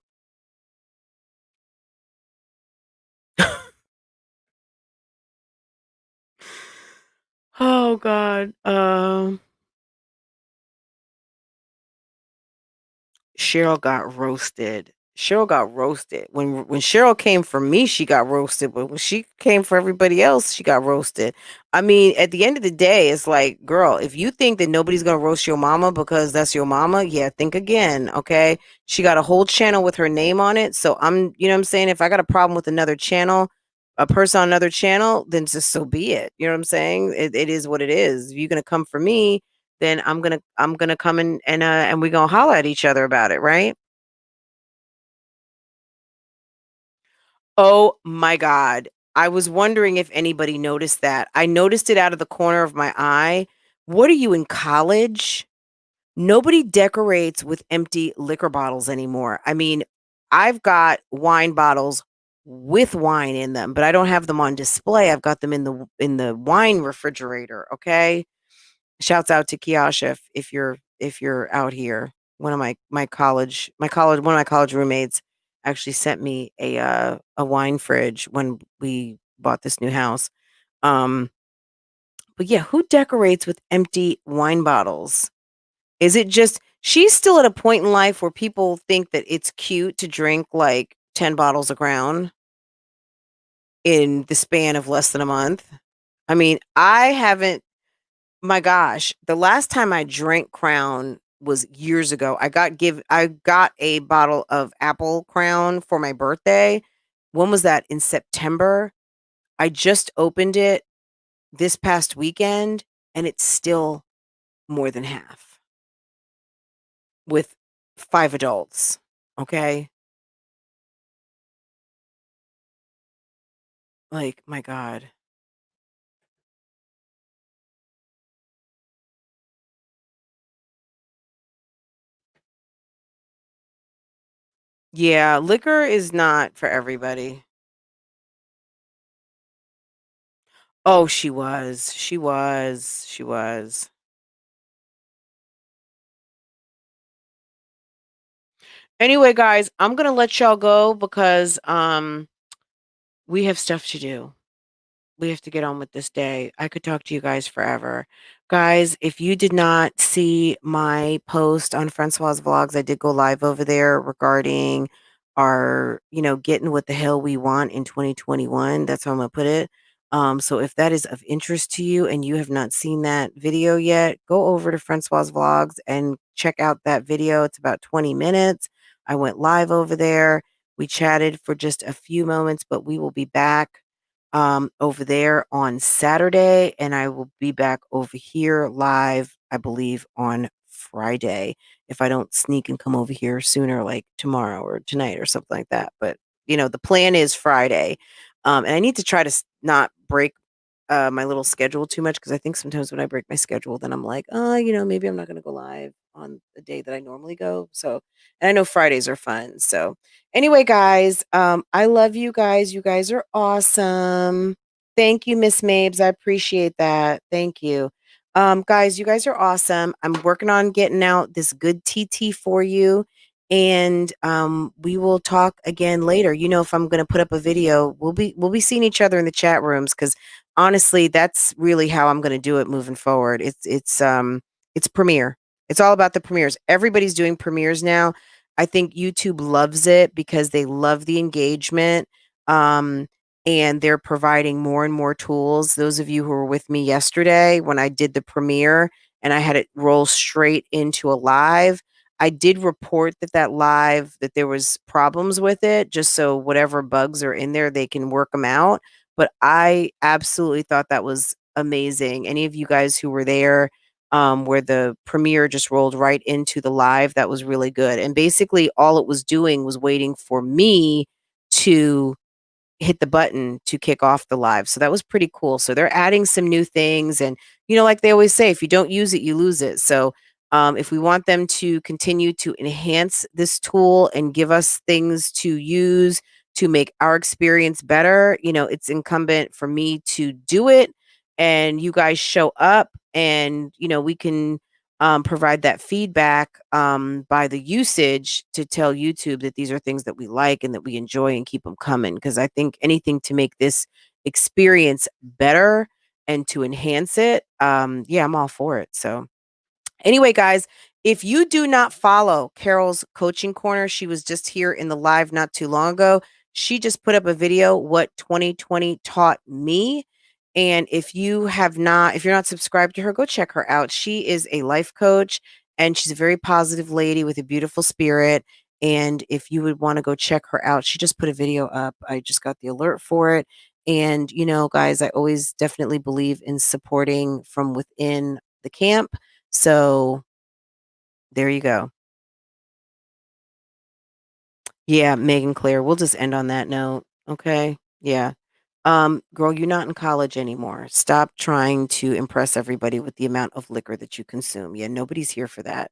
Oh God. Cheryl got roasted. Cheryl got roasted. When Cheryl came for me, she got roasted. But when she came for everybody else, she got roasted. I mean, at the end of the day, it's like, girl, if you think that nobody's gonna roast your mama because that's your mama, yeah, think again. Okay. She got a whole channel with her name on it. So you know what I'm saying? If I got a problem with another channel, a person on another channel, then just so be it. You know what I'm saying? It is what it is. If you're gonna come for me, then I'm gonna come in and we're gonna holler at each other about it, right? Oh my God. I was wondering if anybody noticed that. I noticed it out of the corner of my eye. What are you in college? Nobody decorates with empty liquor bottles anymore. I mean, I've got wine bottles with wine in them, but I don't have them on display. I've got them in the wine refrigerator, okay? Shouts out to Kiasha if you're out here. One of one of my college roommates actually sent me a wine fridge when we bought this new house. Um, but yeah, who decorates with empty wine bottles? Is it just she's still at a point in life where people think that it's cute to drink like 10 bottles of Crown in the span of less than a month? I mean, I haven't. My gosh, the last time I drank Crown was years ago. I got a bottle of apple Crown for my birthday. When was that? In September. I just opened it this past weekend, and it's still more than half with 5 adults. Okay. Like, my God. Yeah, liquor is not for everybody. Oh, she was. She was. She was. Anyway, guys, I'm gonna let y'all go because we have stuff to do. We have to get on with this day. I could talk to you guys forever. Guys, if you did not see my post on Francoise Vlogs, I did go live over there regarding our, getting what the hell we want in 2021. That's how I'm going to put it. So if that is of interest to you and you have not seen that video yet, go over to Francoise Vlogs and check out that video. It's about 20 minutes. I went live over there. We chatted for just a few moments, but we will be back over there on Saturday, and I will be back over here live, I believe, on Friday if I don't sneak and come over here sooner, like tomorrow or tonight or something like that. But the plan is Friday, and I need to try to not break my little schedule too much because I think sometimes when I break my schedule, then I'm like, oh, maybe I'm not going to go live on the day that I normally go. So, and I know Fridays are fun. So, anyway, guys, I love you guys. You guys are awesome. Thank you, Miss Mabes. I appreciate that. Thank you. Guys, you guys are awesome. I'm working on getting out this good TT for you. And we will talk again later. If I'm going to put up a video, we'll be seeing each other in the chat rooms because honestly, that's really how I'm going to do it moving forward. It's premiere. It's all about the premieres. Everybody's doing premieres now. I think YouTube loves it because they love the engagement. And they're providing more and more tools. Those of you who were with me yesterday when I did the premiere and I had it roll straight into a live, I did report that live, that there was problems with it, just so whatever bugs are in there, they can work them out. But I absolutely thought that was amazing. Any of you guys who were there, where the premiere just rolled right into the live, that was really good. And basically all it was doing was waiting for me to hit the button to kick off the live. So that was pretty cool. So they're adding some new things. And, like they always say, if you don't use it, you lose it. So if we want them to continue to enhance this tool and give us things to use to make our experience better, it's incumbent for me to do it. And you guys show up and, we can provide that feedback by the usage to tell YouTube that these are things that we like and that we enjoy and keep them coming. Because I think anything to make this experience better and to enhance it, yeah, I'm all for it. So anyway, guys, if you do not follow Carol's Coaching Corner, she was just here in the live not too long ago. She just put up a video, What 2020 Taught Me. And if you're not subscribed to her, go check her out. She is a life coach and she's a very positive lady with a beautiful spirit. And if you would want to go check her out, she just put a video up. I just got the alert for it. And, guys, I always definitely believe in supporting from within the camp. So there you go. Yeah, Megan Claire, we'll just end on that note. Okay. Yeah. Girl, you're not in college anymore. Stop trying to impress everybody with the amount of liquor that you consume. Yeah, nobody's here for that.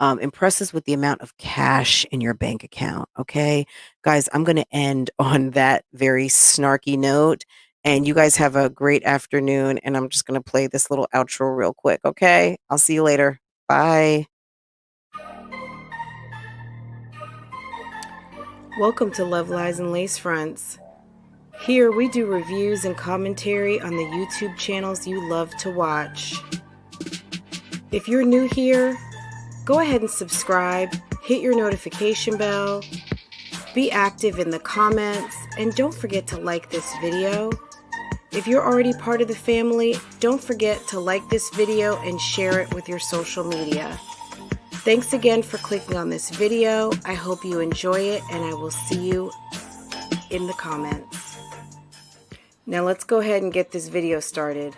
Impress us with the amount of cash in your bank account. Okay. Guys, I'm going to end on that very snarky note. And you guys have a great afternoon. And I'm just going to play this little outro real quick. Okay. I'll see you later. Bye. Welcome to Love, Lies, and Lacefronts. Here we do reviews and commentary on the YouTube channels you love to watch. If you're new here, go ahead and subscribe, hit your notification bell, be active in the comments, and don't forget to like this video. If you're already part of the family, don't forget to like this video and share it with your social media. Thanks again for clicking on this video. I hope you enjoy it, and I will see you in the comments. Now let's go ahead and get this video started.